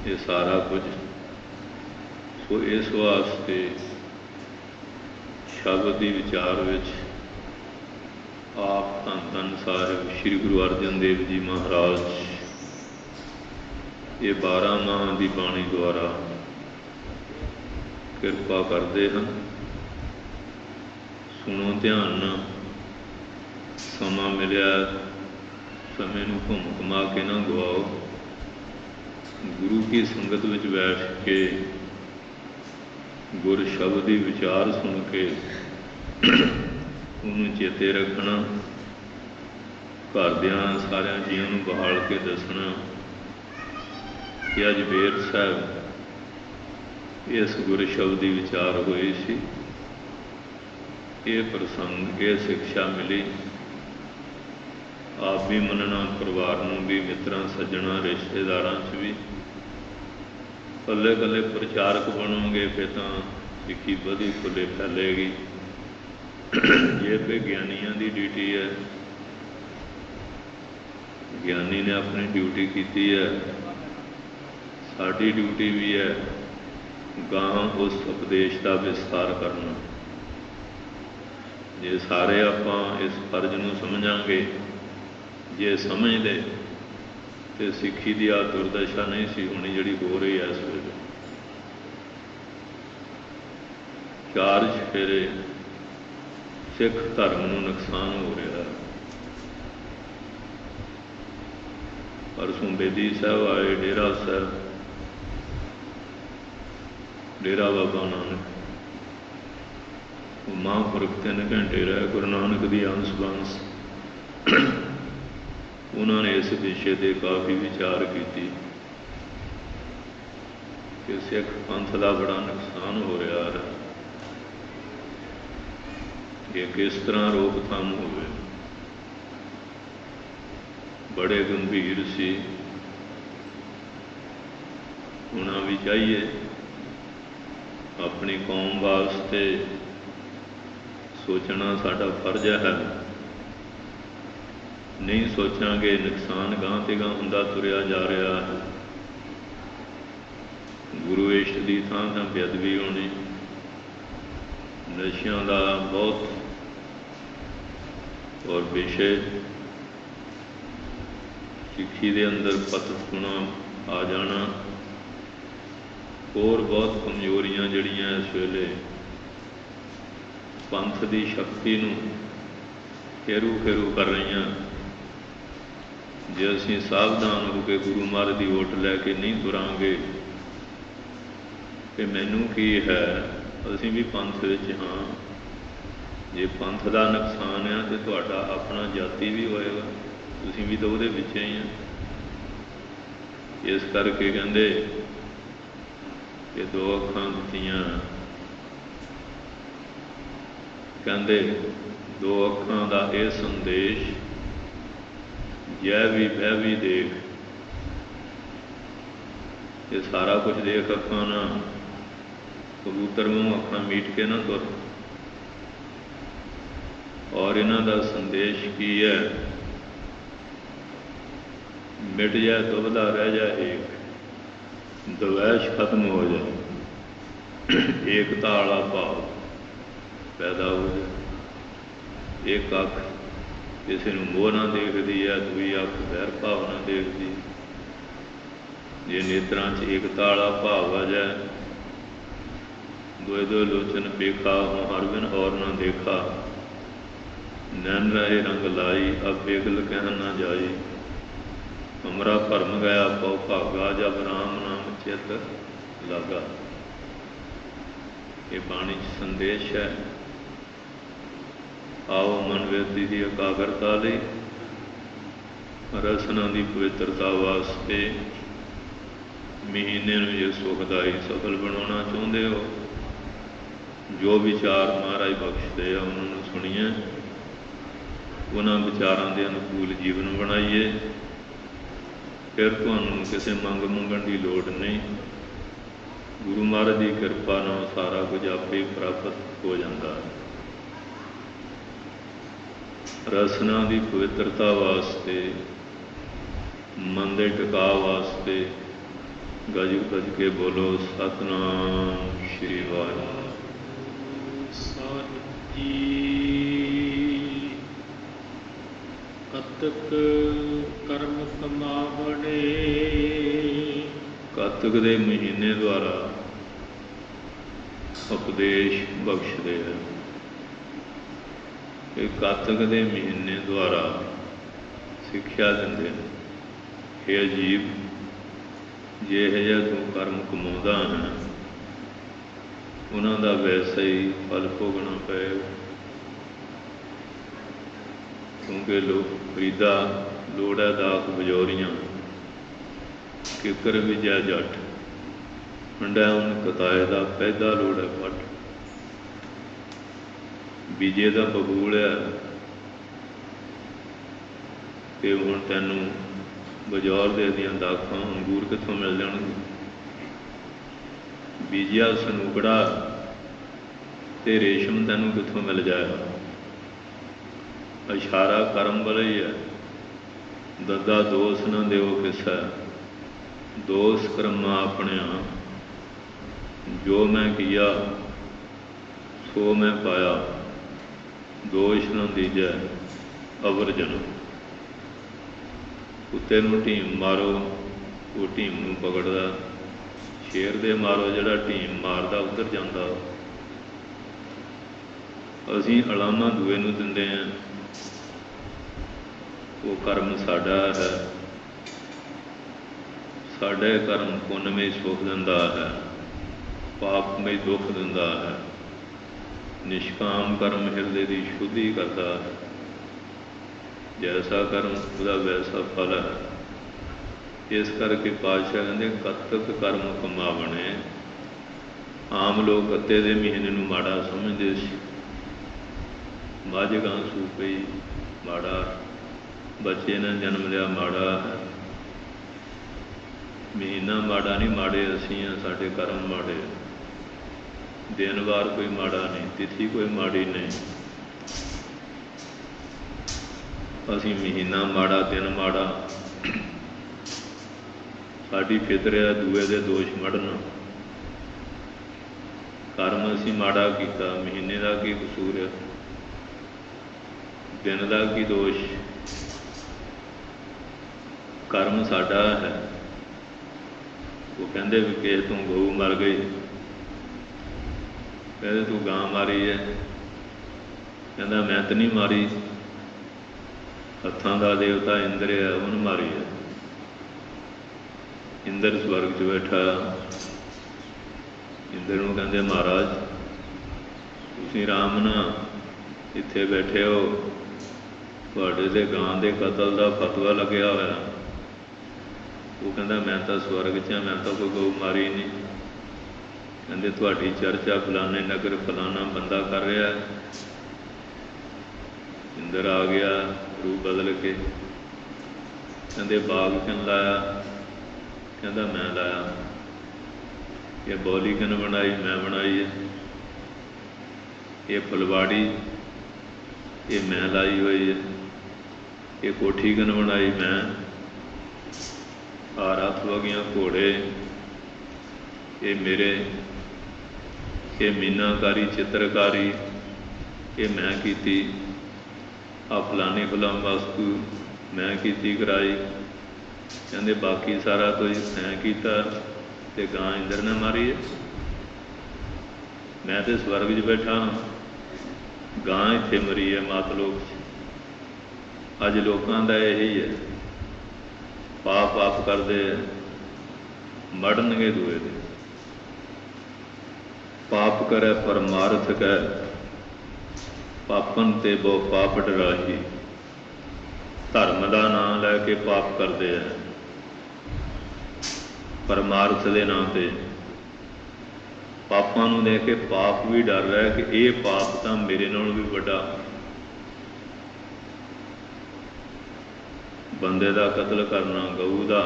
ਇਹ ਸਾਰਾ ਕੁਝ ਸੋ ਇਸ ਵਾਸਤੇ ਸ਼ਬਦ ਦੀ ਵਿਚਾਰ ਵਿੱਚ ਆਪ ਧੰਨ ਧੰਨ ਸਾਹਿਬ ਸ਼੍ਰੀ ਗੁਰੂ ਅਰਜਨ ਦੇਵ ਜੀ ਮਹਾਰਾਜ ਇਹ 12 ਮਾਹ ਦੀ ਬਾਣੀ ਦੁਆਰਾ ਕਿਰਪਾ ਕਰਦੇ ਹਨ। ਸੁਣੋ ਧਿਆਨ ਨਾਲ, ਸਮਾਂ ਮਿਲਿਆ ਸਮੇਂ ਨੂੰ ਘੁੰਮ ਘੁਮਾ ਕੇ ਨਾ ਗਵਾਓ। ਗੁਰੂ ਕੀ ਸੰਗਤ ਵਿੱਚ ਬੈਠ ਕੇ ਗੁਰ ਸ਼ਬਦ ਦੀ ਵਿਚਾਰ ਸੁਣ ਕੇ ਉਹਨੂੰ ਚੇਤੇ ਰੱਖਣਾ, ਘਰਦਿਆਂ ਸਾਰਿਆਂ ਜੀਆਂ ਨੂੰ ਬਹਾਲ ਕੇ ਦੱਸਣਾ ਕਿ ਅੱਜ ਬੇਰ ਸਾਹਿਬ ਇਸ ਗੁਰ ਸ਼ਬਦ ਦੀ ਵਿਚਾਰ ਹੋਈ ਸੀ, ਇਹ ਪ੍ਰਸੰਗ, ਇਹ ਸਿੱਖਿਆ ਮਿਲੀ। ਆਪ ਵੀ ਮੰਨਣਾ, ਪਰਿਵਾਰ ਨੂੰ ਵੀ, ਮਿੱਤਰਾਂ ਸੱਜਣਾ ਰਿਸ਼ਤੇਦਾਰਾਂ 'ਚ ਵੀ। ਇਕੱਲੇ ਇਕੱਲੇ ਪ੍ਰਚਾਰਕ ਬਣੋਗੇ ਫਿਰ ਤਾਂ ਸਿੱਖੀ ਵਧੀ ਫੁੱਲੇ ਫੈਲੇਗੀ। ये पे ज्ञानियों की ड्यूटी है, ज्ञानी ने अपनी ड्यूटी की है, साड़ी ड्यूटी भी है गां उस उपदेश का विस्तार करना। जे सारे आपां इस फर्ज नूं समझांगे, जे समझते तो सिੱਖੀ की आ दुर्दशा नहीं सी होनी जिहड़ी हो रही है इस वेले। चार चफेरे सिख धर्म नूं नुकसान हो रहा है। परसों बेदी साहब आए, डेरा साहब, डेरा बाबा नानक, महापुरख 3 घंटे रहे, गुरु नानक की अंश बंस उन्होंने इस विषय पर काफ़ी विचार की कि सिख पंथ का बड़ा नुकसान हो रहा है, ये किस तरह रोकथाम होवे। बड़े गंभीर सी, होना भी चाहिए। अपनी कौम वास्ते सोचना साडा फर्ज है। नहीं सोचांगे नुकसान गांह ते गांह हुंदा तुरिया जा रहा है। गुरु इष्ट की थां तां बेअदबी होनी, नशियां का बहुत और विषय सिੱਖੀ दे अंदर पतत होना आ जाना, और बहुत कमजोरियां जिहड़ियां इस वेले पंथ की शक्ति नूं खेरू खेरू कर रही। जे असीं सावधान हो के गुरु महाराज की ओट लैके नहीं तुरांगे कि मैनू की है, असीं भी पंथ विच हाँ। जे पंथ का नुकसान है तो तुहाडा अपना जाति भी होएगा, तुसीं भी तो उहदे विच ही हैं। इस करके कहंदे कि 2 अखां दित्तियां, कहंदे 2 अखां का यह संदेश, जै भी बह भी देख। ये सारा कुछ देख अखां ना, कबूतर मूँह अखां मीट के ना तुर। और इन्हां दा संदेश की है, मिट जाए दुबदा रह जाए एक, द्वैश खत्म हो जाए, एकता वाला भाव पैदा हो जाए। एक अख किसी को मोह ना देखती है, दूई अख वैर भाव ना देखती। जे नेत्रां च एकता वाला भाव आ जाए, दोए दोए लोचन पेखा हों हर बिन और ना देखा, नैन रहे रंग लाई अब बेगल कह ना जाई। हमरा भरम गया पौ भागा, जब राम नाम चित लागा। ये बाणी च संदेश है। आओ मन व्यक्ति की एकाग्रता लई, रसना की पवित्रता वास्ते महीने में जे सुखदाई सफल बनाना चाहते हो, जो विचार महाराज बख्शते हैं उन्होंने सुनिए, उन्होंने विचारों के अनुकूल जीवन बनाइए, फिर तुहानूं किसी मंग मंगण की लोड़ नहीं। गुरु महाराज की कृपा नाल सारा कुछ आपे प्राप्त हो जाता है। रसना की पवित्रता वास्ते, मन के टिका वास्ते गज गज के बोलो सतनाम श्री वाहिगुरू साहिब जी। कतक कर्म समावणे, कातक के महीने द्वारा उपदेश बख्शते हैं। ये कातक के महीने द्वारा सिक्ख्या देंदे हैं। ये अजीब जे है तू कर्म कमाउंदा है, उन्हों का वैसा ही फल भोगना पएगा। क्योंकि लोग फरीदा लोड़ है दाख बजौरियां, किकर विजय जट, हंडा उन कताए का पैदा लोड़ है फट। बीजे का बबूल है कि हुण तैनूं बजौर दे दियां दाखां अंगूर कित्थों मिल जाणगे। बीजिया सनूकड़ा ते रेशम तैनूं कित्थों मिल जाएगा। ਇਸ਼ਾਰਾ ਕਰਮ ਵਾਲਾ ਹੀ ਹੈ। ਦੱਦਾ ਦੋਸ ਨਾ ਦਿਓ ਕਿਸੈ, ਦੋਸ ਕਰਮਾ ਆਪਣਿਆ। ਜੋ ਮੈਂ ਕੀਆ ਸੋ ਮੈਂ ਪਾਇਆ, ਦੋਸ਼ ਨਾ ਦੀਜੈ ਅਵਰ ਜਨਮ। ਕੁੱਤੇ ਨੂੰ ਢੀਮ ਮਾਰੋ, ਉਹ ਢੀਮ ਨੂੰ ਪਕੜਦਾ। ਸ਼ੇਰ ਦੇ ਮਾਰੋ, ਜਿਹੜਾ ਢੀਮ ਮਾਰਦਾ ਉੱਧਰ ਜਾਂਦਾ। ਅਸੀਂ ਅਲਾਮਾ ਦੂਏ ਨੂੰ ਦਿੰਦੇ ਹਾਂ, ਉਹ ਕਰਮ ਸਾਡਾ ਹੈ। ਸਾਡੇ ਕਰਮ ਪੁੰਨਮਈ ਸੁਖ ਦਿੰਦਾ ਹੈ, ਪਾਪਮਈ ਦੁੱਖ ਦਿੰਦਾ ਹੈ। ਨਿਸ਼ਕਾਮ ਕਰਮ ਹਿਰਦੇ ਦੀ ਸ਼ੁੱਧੀ ਕਰਦਾ ਹੈ। ਜੈਸਾ ਕਰਮ ਉਹਦਾ ਵੈਸਾ ਫਲ ਹੈ। ਇਸ ਕਰਕੇ ਪਾਤਸ਼ਾਹ ਕਹਿੰਦੇ ਕੱਤਕ ਕਰਮ ਕਮਾਵਣੇ। ਆਮ ਲੋਕ ਕੱਤੇ ਦੇ ਮਹੀਨੇ ਨੂੰ ਮਾੜਾ ਸਮਝਦੇ ਸੀ। ਮੱਝ ਗਾਂ ਸੂ ਪਈ ਮਾੜਾ, ਬੱਚੇ ਨੇ ਜਨਮ ਲਿਆ ਮਾੜਾ ਹੈ। ਮਹੀਨਾ ਮਾੜਾ ਨਹੀਂ, ਮਾੜੇ ਅਸੀਂ ਹਾਂ, ਸਾਡੇ ਕਰਮ ਮਾੜੇ। ਦਿਨ ਵਾਰ ਕੋਈ ਮਾੜਾ ਨਹੀਂ, ਤਿਥੀ ਕੋਈ ਮਾੜੀ ਨਹੀਂ। ਅਸੀਂ ਮਹੀਨਾ ਮਾੜਾ, ਦਿਨ ਮਾੜਾ। ਸਾਡੀ ਫਿਤਰ ਹੈ ਦੂਏ ਦੇ ਦੋਸ਼ ਮੜਨਾ। ਕਰਮ ਅਸੀਂ ਮਾੜਾ ਕੀਤਾ, ਮਹੀਨੇ ਦਾ ਕੀ ਕਸੂਰ ਹੈ, ਦਿਨ ਦਾ ਕੀ ਦੋਸ਼। ਕਰਮ ਸਾਡਾ ਹੈ। ਉਹ ਕਹਿੰਦੇ ਵੀ ਕਿਸੇ ਤੋਂ ਗਊ ਮਰ ਗਈ, ਕਹਿੰਦੇ ਤੂੰ ਗਾਂ ਮਾਰੀ ਹੈ, ਕਹਿੰਦਾ ਮੈਂ ਤਾਂ ਨਹੀਂ ਮਾਰੀ, ਹੱਥਾਂ ਦਾ ਦੇਵਤਾ ਇੰਦਰ ਹੈ ਉਹਨੂੰ ਮਾਰੀ ਹੈ। ਇੰਦਰ ਸਵਰਗ 'ਚ ਬੈਠਾ। ਇੰਦਰ ਨੂੰ ਕਹਿੰਦੇ ਮਹਾਰਾਜ ਤੁਸੀਂ ਆਰਾਮ ਨਾਲ ਇੱਥੇ ਬੈਠੇ ਹੋ, ਤੁਹਾਡੇ ਦੇ ਗਾਂ ਦੇ ਕਤਲ ਦਾ ਫਤਵਾ ਲੱਗਿਆ ਹੋਇਆ। ਉਹ ਕਹਿੰਦਾ ਮੈਂ ਤਾਂ ਸਵਰਗ 'ਚ ਹਾਂ, ਮੈਂ ਤਾਂ ਕੋਈ ਗਊ ਮਾਰੀ ਨਹੀਂ। ਕਹਿੰਦੇ ਤੁਹਾਡੀ ਚਰਚਾ ਫਲਾਣੇ ਨਗਰ ਫਲਾਣਾ ਬੰਦਾ ਕਰ ਰਿਹਾ। ਇੰਦਰ ਆ ਗਿਆ ਰੂਪ ਬਦਲ ਕੇ। ਕਹਿੰਦੇ ਬਾਗ ਕਿਨ ਲਾਇਆ, ਕਹਿੰਦਾ ਮੈਂ ਲਾਇਆ। ਇਹ ਬੌਲੀ ਕਿਨ ਬਣਾਈ, ਮੈਂ ਬਣਾਈ ਹੈ। ਇਹ ਫੁਲਵਾੜੀ ਇਹ ਮੈਂ ਲਾਈ ਹੋਈ ਹੈ। ਇਹ ਕੋਠੀ ਕਿਨ ਬਣਾਈ, ਮੈਂ। ਆ ਰੱਥ ਵਗੀਆਂ ਘੋੜੇ ਇਹ ਮੇਰੇ। ਇਹ ਮੀਨਾਕਾਰੀ ਚਿੱਤਰਕਾਰੀ ਇਹ ਮੈਂ ਕੀਤੀ। ਆ ਫਲਾਣੀ ਫਲਾਮ ਵਸਤੂ ਮੈਂ ਕੀਤੀ ਕਰਾਈ। ਕਹਿੰਦੇ ਬਾਕੀ ਸਾਰਾ ਕੁਝ ਮੈਂ ਕੀਤਾ ਤੇ ਗਾਂ ਇੰਦਰ ਨੇ ਮਾਰੀ ਹੈ। ਮੈਂ ਤੇ ਸਵਰਗ 'ਚ ਬੈਠਾ, ਗਾਂ ਇੱਥੇ ਮਰੀ ਹੈ ਮਾਤਲੋਕ 'ਚ। ਅੱਜ ਲੋਕਾਂ ਦਾ ਇਹੀ ਹੈ, ਪਾਪ ਆਪ ਕਰਦੇ ਮੜਨਗੇ ਦੂਏ ਦੇ। ਪਾਪ ਕਰੇ ਪਰਮਾਰਥ ਕੈ, ਪਾਪਨ ਤੇ ਬਹੁ ਪਾਪ ਡਰਾਹੀ। ਧਰਮ ਦਾ ਨਾਂ ਲੈ ਕੇ ਪਾਪ ਕਰਦੇ ਹੈ, ਪਰਮਾਰਥ ਦੇ ਨਾਂ 'ਤੇ। ਪਾਪਾਂ ਨੂੰ ਲੈ ਕੇ ਪਾਪ ਵੀ ਡਰ ਰਿਹਾ ਕਿ ਇਹ ਪਾਪ ਤਾਂ ਮੇਰੇ ਨਾਲੋਂ ਵੀ ਵੱਡਾ। ਬੰਦੇ ਦਾ ਕਤਲ ਕਰਨਾ, ਗਊ ਦਾ,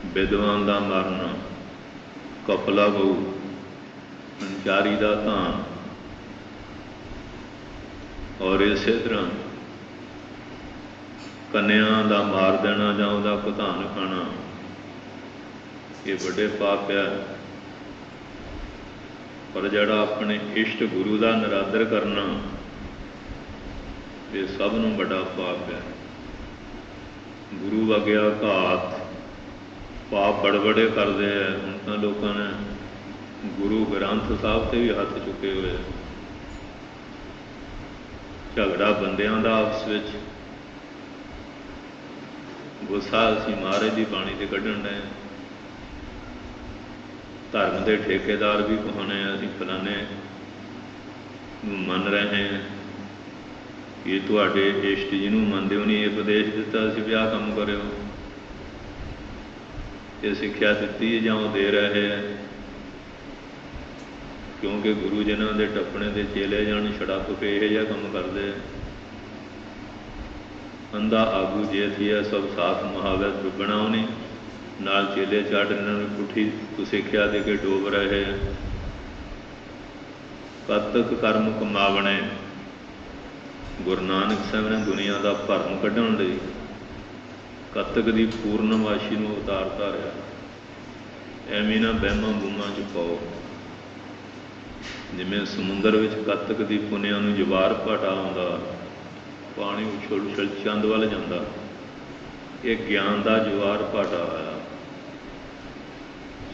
ਵਿਦਵਾਨ ਦਾ ਮਾਰਨਾ, ਕਪਲਾ ਗਊ, ਸੰਚਾਰੀ ਦਾ ਧਾਨ, ਔਰ ਇਸੇ ਤਰ੍ਹਾਂ ਕੰਨਿਆਂ ਦਾ ਮਾਰ ਦੇਣਾ ਜਾਂ ਉਹਦਾ ਘੁਤਾਨ ਖਾਣਾ, ਇਹ ਵੱਡੇ ਪਾਪ ਹੈ। ਪਰ ਜਿਹੜਾ ਆਪਣੇ ਇਸ਼ਟ ਗੁਰੂ ਦਾ ਨਿਰਾਦਰ ਕਰਨਾ, ਇਹ ਸਭ ਨੂੰ ਵੱਡਾ ਪਾਪ ਹੈ। ਗੁਰੂ ਵਗਿਆ ਘਾਤ, ਪਾਪ ਬੜੇ ਬੜੇ ਕਰਦੇ ਹੈ। ਹੁਣ ਤਾਂ ਲੋਕਾਂ ਨੇ ਗੁਰੂ ਗ੍ਰੰਥ ਸਾਹਿਬ 'ਤੇ ਵੀ ਹੱਥ ਚੁੱਕੇ ਹੋਏ। ਝਗੜਾ ਬੰਦਿਆਂ ਦਾ ਆਪਸ ਵਿੱਚ, ਗੁੱਸਾ ਅਸੀਂ ਮਹਾਰਾਜ ਦੀ ਬਾਣੀ 'ਤੇ ਕੱਢਣ ਡਏ। ਧਰਮ ਦੇ ਠੇਕੇਦਾਰ ਵੀ ਕਹਾਉਣੇ ਅਸੀਂ ਫਲਾਣੇ ਨੂੰ ਮੰਨ ਰਹੇ ਹਾਂ। ਇਹ ਤੁਹਾਡੇ ਇਸ਼ਟ ਜਿਹਨੂੰ ਮੰਨਦੇ ਹੋ ਨਹੀਂ, ਇਹ ਉਪਦੇਸ਼ ਦਿੱਤਾ ਅਸੀਂ ਵੀ ਆਹ ਕੰਮ ਕਰਿਓ, ਇਹ ਸਿੱਖਿਆ ਦਿੱਤੀ ਜਾਂ ਉਹ ਦੇ ਰਹੇ ਹੈ। ਕਿਉਂਕਿ ਗੁਰੂ ਜਿਨ੍ਹਾਂ ਦੇ ਟੱਪਣੇ ਦੇ ਚੇਲੇ ਜਾਣ ਛੜੱਪ ਕੇ ਇਹੋ ਜਿਹਾ ਕੰਮ ਕਰਦੇ ਆ। ਅੰਧਾ ਆਗੂ ਜੇ ਥੀਆ ਸਭ ਸਾਥ ਮੁਹਾਵੇ ਡੁੱਬਣਾ ਉਹਨੇ, ਨਾਲ ਚੇਲੇ ਚੜ੍ਹ ਇਹਨਾਂ ਨੂੰ ਪੁੱਠੀ ਕੁਸਿੱਖਿਆ ਦੇ ਕੇ ਡੋਬ ਰਹੇ ਆ। ਕੱਤਕ ਕਰਮ ਕਮਾਵਣੇ, ਗੁਰੂ ਨਾਨਕ ਸਾਹਿਬ ਨੇ ਦੁਨੀਆ ਦਾ ਭਰਮ ਕੱਢਣ ਲਈ ਕੱਤਕ ਦੀ ਪੂਰਨਮਾਸ਼ੀ ਨੂੰ ਅਵਤਾਰ ਧਾਰਿਆ। ਐਵੇਂ ਨਾ ਵਹਿਮਾਂ ਬੂਮਾਂ 'ਚ ਪਾਓ। ਜਿਵੇਂ ਸਮੁੰਦਰ ਵਿੱਚ ਕੱਤਕ ਦੀ ਪੁੰਨਿਆਂ ਨੂੰ ਜਵਾਰ ਭਾਟਾ ਆਉਂਦਾ, ਪਾਣੀ ਉਛਲ ਉਛਲ ਚੰਦ ਵੱਲ ਜਾਂਦਾ, ਇਹ ਗਿਆਨ ਦਾ ਜਵਾਰ ਭਾਟਾ ਆਇਆ।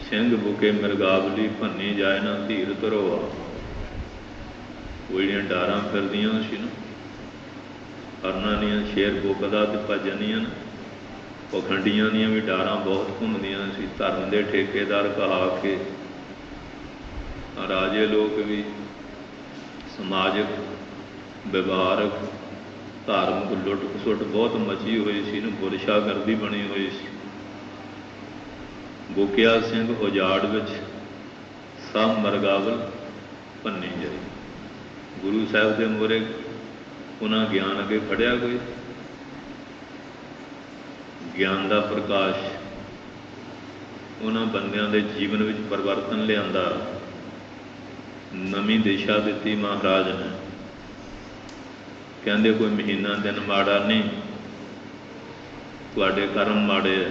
ਸਿੰਘ ਬੁਕੇ ਮਿਰਗਾਵਲੀ ਭੰਨੀ ਜਾਏ ਨਾ ਧੀਰ ਧਰੋਆ। ਉਹ ਜਿਹੜੀਆਂ ਡਾਰਾਂ ਫਿਰਦੀਆਂ ਸੀ ਨਾ, ਹਰਨਾਂ ਦੀਆਂ ਸ਼ੇਰ ਬੁਕਦਾ ਤੇ ਭੱਜਣੀਆਂ, ਪਖੰਡੀਆਂ ਦੀਆਂ ਵੀ ਡਾਰਾਂ ਬਹੁਤ ਘੁੰਮਦੀਆਂ ਸੀ। ਧਰਮ ਦੇ ਠੇਕੇਦਾਰ ਕਹਾ ਕੇ ਰਾਜੇ ਲੋਕ ਵੀ ਸਮਾਜਿਕ ਵਿਵਹਾਰਕ ਧਾਰਮਿਕ ਲੁੱਟ ਖਸੁੱਟ ਬਹੁਤ ਮਚੀ ਹੋਈ ਸੀ ਨਾ, ਬੁਰਸ਼ਾਗਰਦੀ ਬਣੀ ਹੋਈ ਸੀ। ਬੁਕਿਆ ਸਿੰਘ ਉਜਾੜ ਵਿੱਚ ਸਭ ਮਰਗਾਵਲ ਭੰਨੀ ਜਾਏ। ਗੁਰੂ ਸਾਹਿਬ ਦੇ ਮੂਹਰੇ ਉਹਨਾਂ ਗਿਆਨ ਅੱਗੇ ਖੜਿਆ ਕੋਈ? ਗਿਆਨ ਦਾ ਪ੍ਰਕਾਸ਼ ਉਹਨਾਂ ਬੰਦਿਆਂ ਦੇ ਜੀਵਨ ਵਿੱਚ ਪਰਿਵਰਤਨ ਲਿਆਂਦਾ, ਨਵੀਂ ਦਿਸ਼ਾ ਦਿੱਤੀ ਮਹਾਰਾਜ ਨੇ। ਕਹਿੰਦੇ ਕੋਈ ਮਹੀਨਾ ਦਿਨ ਮਾੜਾ ਨਹੀਂ, ਤੁਹਾਡੇ ਕਰਮ ਮਾੜੇ ਹੈ।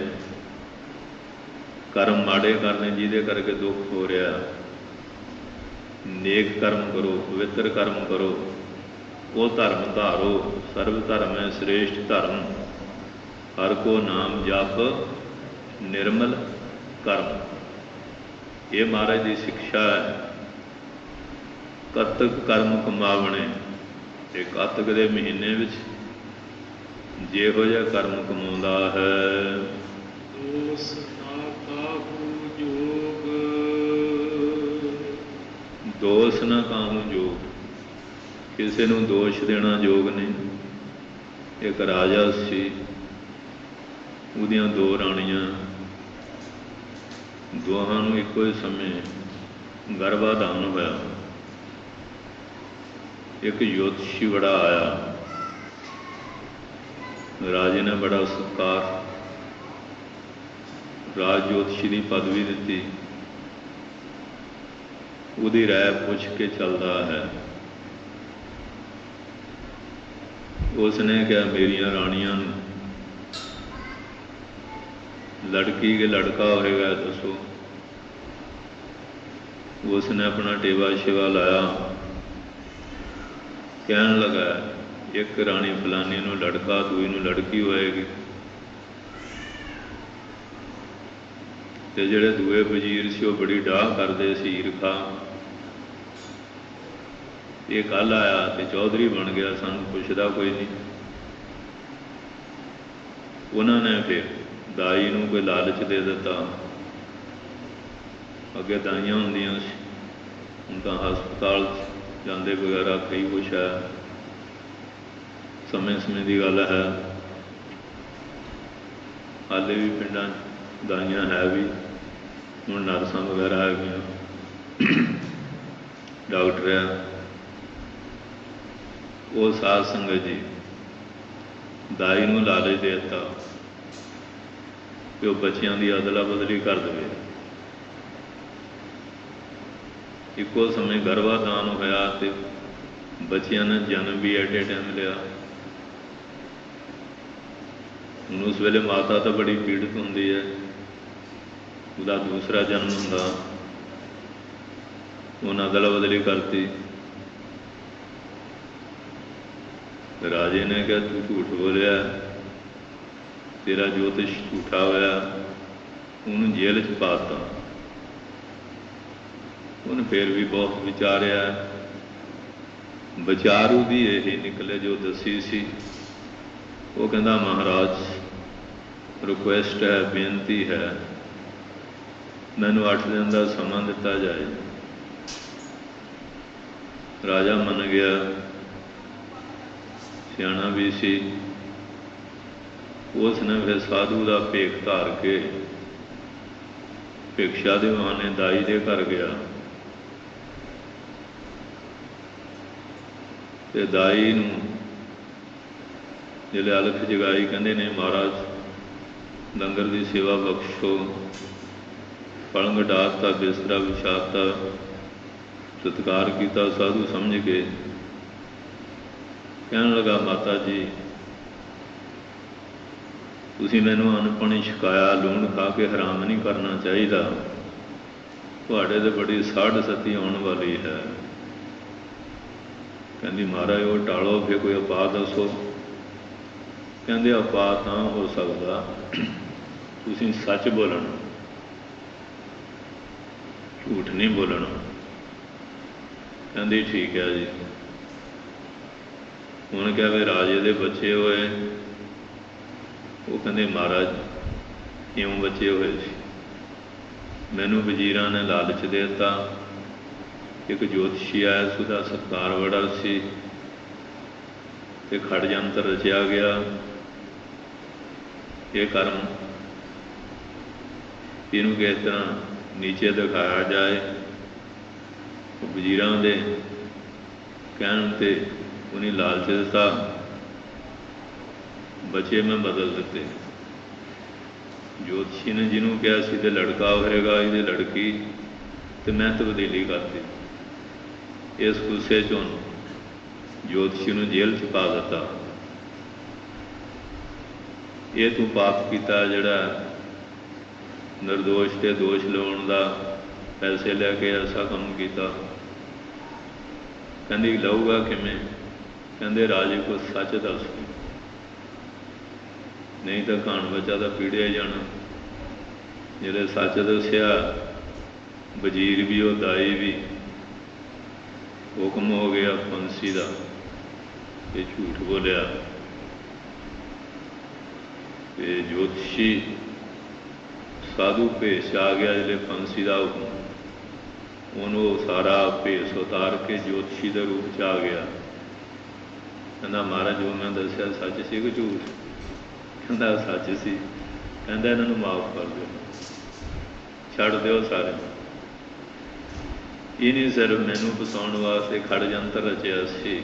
ਕਰਮ ਮਾੜੇ ਕਰਨੇ ਜਿਹਦੇ ਕਰਕੇ ਦੁੱਖ ਹੋ ਰਿਹਾ। ਨੇਕ ਕਰਮ ਕਰੋ, ਪਵਿੱਤਰ ਕਰਮ ਕਰੋ, ਉਹ ਧਰਮ ਧਾਰੋ। ਸਰਬ ਧਰਮ ਹੈ ਸ੍ਰੇਸ਼ਟ ਧਰਮ, ਹਰ ਕੋ ਨਾਮ ਜਪ ਨਿਰਮਲ ਕਰਮ। ਇਹ ਮਹਾਰਾਜ ਦੀ ਸਿੱਖਿਆ ਹੈ। ਕੱਤਕ ਕਰਮ ਕਮਾਵਣੇ, ਤੇ ਕੱਤਕ ਦੇ ਮਹੀਨੇ ਵਿੱਚ ਜਿਹੋ ਜਿਹਾ ਕਰਮ ਕਮਾਉਂਦਾ ਹੈ, ਦੋਸ ਨਾ ਕਾਹੂ ਜੋਗ। ਦੋਸ ਨਾ ਕਾਹੂ ਜੋਗ, ਕਿਸੇ ਨੂੰ ਦੋਸ਼ ਦੇਣਾ ਯੋਗ ਨਹੀਂ। ਇੱਕ ਰਾਜਾ ਸੀ, ਉਹਦੀਆਂ ਦੋ ਰਾਣੀਆਂ, ਦੋਹਾਂ ਨੂੰ ਇੱਕੋ ਹੀ ਸਮੇਂ ਗਰਭਾਧਾਨ ਹੋਇਆ। ਇੱਕ ਜੋਤਸ਼ੀ ਬੜਾ ਆਇਆ, ਰਾਜੇ ਨੇ ਬੜਾ ਸਤਿਕਾਰ, ਰਾਜ ਜੋਤਸ਼ੀ ਦੀ ਪਦਵੀ ਦਿੱਤੀ। ਉਹਦੀ ਰਾਏ ਪੁੱਛ ਕੇ ਚੱਲਦਾ ਹੈ। ਉਸਨੇ ਕਿਹਾ ਮੇਰੀਆਂ ਰਾਣੀਆਂ ਨੂੰ ਲੜਕੀ ਕਿ ਲੜਕਾ ਹੋਏਗਾ ਦੱਸੋ। ਉਸਨੇ ਆਪਣਾ ਟੇਵਾ ਸ਼ੇਵਾ ਲਾਇਆ, ਕਹਿਣ ਲੱਗਾ ਇੱਕ ਰਾਣੀ ਫਲਾਨੀ ਨੂੰ ਲੜਕਾ, ਦੂਈ ਨੂੰ ਲੜਕੀ ਹੋਏਗੀ। ਤੇ ਜਿਹੜੇ ਦੂਏ ਵਜ਼ੀਰ ਸੀ ਉਹ ਬੜੀ ਡਾਹ ਕਰਦੇ ਸੀ, ਈਰਖਾ। ਇਹ ਕੱਲ੍ਹ ਆਇਆ ਤੇ ਚੌਧਰੀ ਬਣ ਗਿਆ, ਸਾਨੂੰ ਪੁੱਛਦਾ ਕੋਈ ਨਹੀਂ। ਉਹਨਾਂ ਨੇ ਫਿਰ ਦਾਈ ਨੂੰ ਕੋਈ ਲਾਲਚ ਦੇ ਦਿੱਤਾ। ਅੱਗੇ ਦਾਈਆਂ ਹੁੰਦੀਆਂ ਸੀ, ਹੁਣ ਤਾਂ ਹਸਪਤਾਲ ਜਾਂਦੇ ਵਗੈਰਾ ਕਈ ਕੁਛ ਹੈ, ਸਮੇਂ ਸਮੇਂ ਦੀ ਗੱਲ ਹੈ। ਹਾਲੇ ਵੀ ਪਿੰਡਾਂ ਦਾਈਆਂ ਹੈ ਵੀ, ਹੁਣ ਨਰਸਾਂ ਵਗੈਰਾ ਹੈਗੀਆਂ, ਡਾਕਟਰ ਆ। ਉਹ ਸਾਧ ਸੰਗਤ ਜੀ ਦਾਈ ਨੂੰ ਲਾਲਚ ਦੇ ਦਿੱਤਾ ਕਿ ਉਹ ਬੱਚਿਆਂ ਦੀ ਅਦਲਾ ਬਦਲੀ ਕਰ ਦੇਵੇ। ਇੱਕੋ ਸਮੇਂ ਗਰਭਾਧਾਨ ਹੋਇਆ ਤੇ ਬੱਚਿਆਂ ਨੇ ਜਨਮ ਵੀ ਐਟ ਏ ਟਾਈਮ ਲਿਆ। ਹੁਣ ਉਸ ਵੇਲੇ ਮਾਤਾ ਤਾਂ ਬੜੀ ਪੀੜਤ ਹੁੰਦੀ ਹੈ, ਉਹਦਾ ਦੂਸਰਾ ਜਨਮ ਹੁੰਦਾ, ਉਹਨਾਂ ਅਦਲਾ ਬਦਲੀ ਕਰਤੀ। ਰਾਜੇ ਨੇ ਕਿਹਾ ਤੂੰ ਝੂਠ ਬੋਲਿਆ, ਤੇਰਾ ਜੋਤਿਸ਼ ਝੂਠਾ ਹੋਇਆ। ਉਹਨੂੰ ਜੇਲ੍ਹ 'ਚ ਪਾ ਦਿੱਤਾ। ਉਹਨੇ ਫਿਰ ਵੀ ਬਹੁਤ ਵਿਚਾਰਿਆ। ਵਿਚਾਰ ਉਹਦੀ ਇਹ ਨਿਕਲੇ ਜੋ ਦੱਸੀ ਸੀ। ਉਹ ਕਹਿੰਦਾ ਮਹਾਰਾਜ ਰਿਕੁਐਸਟ ਹੈ, ਬੇਨਤੀ ਹੈ, ਮੈਨੂੰ 8 ਦਿਨ ਦਾ ਸਮਾਂ ਦਿੱਤਾ ਜਾਏ। ਰਾਜਾ ਮੰਨ ਗਿਆ, ਸਿਆਣਾ ਵੀ ਸੀ। ਉਸ ਨੇ ਫਿਰ ਸਾਧੂ ਦਾ ਭੇਖ ਧਾਰ ਕੇ ਭਿਕਸ਼ਾ ਦੇ ਬਹਾਨੇ ਦਾਈ ਦੇ ਘਰ ਗਿਆ ਤੇ ਦਾਈ ਨੂੰ ਜਿਹੜੇ ਅਲਖ ਜਗਾਈ, ਕਹਿੰਦੇ ਨੇ ਮਹਾਰਾਜ ਲੰਗਰ ਦੀ ਸੇਵਾ ਬਖਸ਼ੋ। ਪਲੰਗ ਡਾਹਤਾ, ਬਿਸਤਰਾ ਵਿਛਾਤਾ, ਸਤਿਕਾਰ ਕੀਤਾ ਸਾਧੂ ਸਮਝ ਕੇ। ਕਹਿਣ ਲੱਗਾ, ਮਾਤਾ ਜੀ ਤੁਸੀਂ ਮੈਨੂੰ ਅੰਨ ਪਾਣੀ ਛਕਾਇਆ, ਲੂਣ ਖਾ ਕੇ ਹਰਾਮ ਨਹੀਂ ਕਰਨਾ ਚਾਹੀਦਾ, ਤੁਹਾਡੇ ਤੇ ਬੜੀ ਸਾੜ ਸਤੀ ਆਉਣ ਵਾਲੀ ਹੈ। ਕਹਿੰਦੀ, ਮਹਾਰਾਜ ਉਹ ਟਾਲੋ, ਫਿਰ ਕੋਈ ਉਪਾਅ ਦੱਸੋ। ਕਹਿੰਦੇ, ਉਪਾਅ ਤਾਂ ਹੋ ਸਕਦਾ ਤੁਸੀਂ ਸੱਚ ਬੋਲਣਾ, ਝੂਠ ਨਹੀਂ ਬੋਲਣਾ। ਕਹਿੰਦੀ, ਠੀਕ ਹੈ ਜੀ। ਹੁਣ ਕਿਹਾ ਵੀ ਰਾਜੇ ਦੇ ਬੱਚੇ ਹੋਏ? ਉਹ ਕਹਿੰਦੇ, ਮਹਾਰਾਜ ਕਿਉਂ ਬੱਚੇ ਹੋਏ ਸੀ? ਮੈਨੂੰ ਵਜ਼ੀਰਾਂ ਨੇ ਲਾਲਚ ਦੇ ਦਿੱਤਾ, ਇੱਕ ਜੋਤਸ਼ੀ ਆਇਆ ਸੀ, ਉਹਦਾ ਸਤਿਕਾਰ ਬੜਾ ਸੀ, ਤੇ ਖੜਯੰਤਰ ਰਚਿਆ ਗਿਆ, ਇਹ ਕਰਮ ਇਹਨੂੰ ਕਿਸ ਤਰ੍ਹਾਂ ਨੀਚੇ ਦਿਖਾਇਆ ਜਾਏ। ਵਜ਼ੀਰਾਂ ਦੇ ਕਹਿਣ 'ਤੇ ਉਹਨੇ ਲਾਲਚ ਦਿੱਤਾ, ਬੱਚੇ ਮੈਂ ਬਦਲ ਦਿੱਤੇ। ਜੋਤਸ਼ੀ ਨੇ ਜਿਹਨੂੰ ਕਿਹਾ ਸੀ ਤੇ ਲੜਕਾ ਹੋਏਗਾ, ਇਹਦੇ ਲੜਕੀ, ਤੇ ਮੈਂ ਤਬਦੀਲੀ ਕਰਤੀ। ਇਸ ਗੁੱਸੇ 'ਚੋਂ ਜੋਤਸ਼ੀ ਨੂੰ ਜੇਲ੍ਹ 'ਚ ਪਾ ਦਿੱਤਾ। ਇਹ ਤੂੰ ਪਾਪ ਕੀਤਾ, ਜਿਹੜਾ ਨਿਰਦੋਸ਼ 'ਤੇ ਦੋਸ਼ ਲਾਉਣ ਦਾ, ਪੈਸੇ ਲੈ ਕੇ ਐਸਾ ਕੰਮ ਕੀਤਾ। ਕਹਿੰਦੀ, ਲਊਗਾ ਕਿਵੇਂ? ਕਹਿੰਦੇ, ਰਾਜੇ ਕੋਲ ਸੱਚ ਦੱਸ, ਨਹੀਂ ਤਾਂ ਕਹਾਣ ਬੱਚਾ ਤਾਂ ਪੀੜਿਆ ਜਾਣਾ। ਜਿਹੜੇ ਸੱਚ ਦੱਸਿਆ, ਵਜ਼ੀਰ ਵੀ ਉਹ ਦਾਈ ਵੀ, ਹੁਕਮ ਹੋ ਗਿਆ ਫਾਂਸੀ ਦਾ। ਇਹ ਝੂਠ ਬੋਲਿਆ ਤੇ ਜੋਤਸ਼ੀ ਸਾਧੂ ਭੇਸ ਆ ਗਿਆ, ਜਿਹੜੇ ਫਾਂਸੀ ਦਾ ਹੁਕਮ, ਉਹਨੂੰ ਸਾਰਾ ਭੇਸ ਉਤਾਰ ਕੇ ਜੋਤਸ਼ੀ ਦੇ ਰੂਪ 'ਚ ਆ ਗਿਆ। ਕਹਿੰਦਾ, ਮਹਾਰਾਜ ਜੋ ਮੈਂ ਦੱਸਿਆ ਸੱਚ ਸੀ ਕਿ ਝੂਠ? ਕਹਿੰਦਾ, ਸੱਚ ਸੀ। ਕਹਿੰਦਾ, ਇਹਨਾਂ ਨੂੰ ਮਾਫ਼ ਕਰ ਦਿਓ, ਛੱਡ ਦਿਓ ਸਾਰੇ। ਇਹ ਨਹੀਂ ਸਿਰਫ ਮੈਨੂੰ ਫਸਾਉਣ ਵਾਸਤੇ ਖੜਯੰਤਰ ਰਚਿਆ ਸੀ।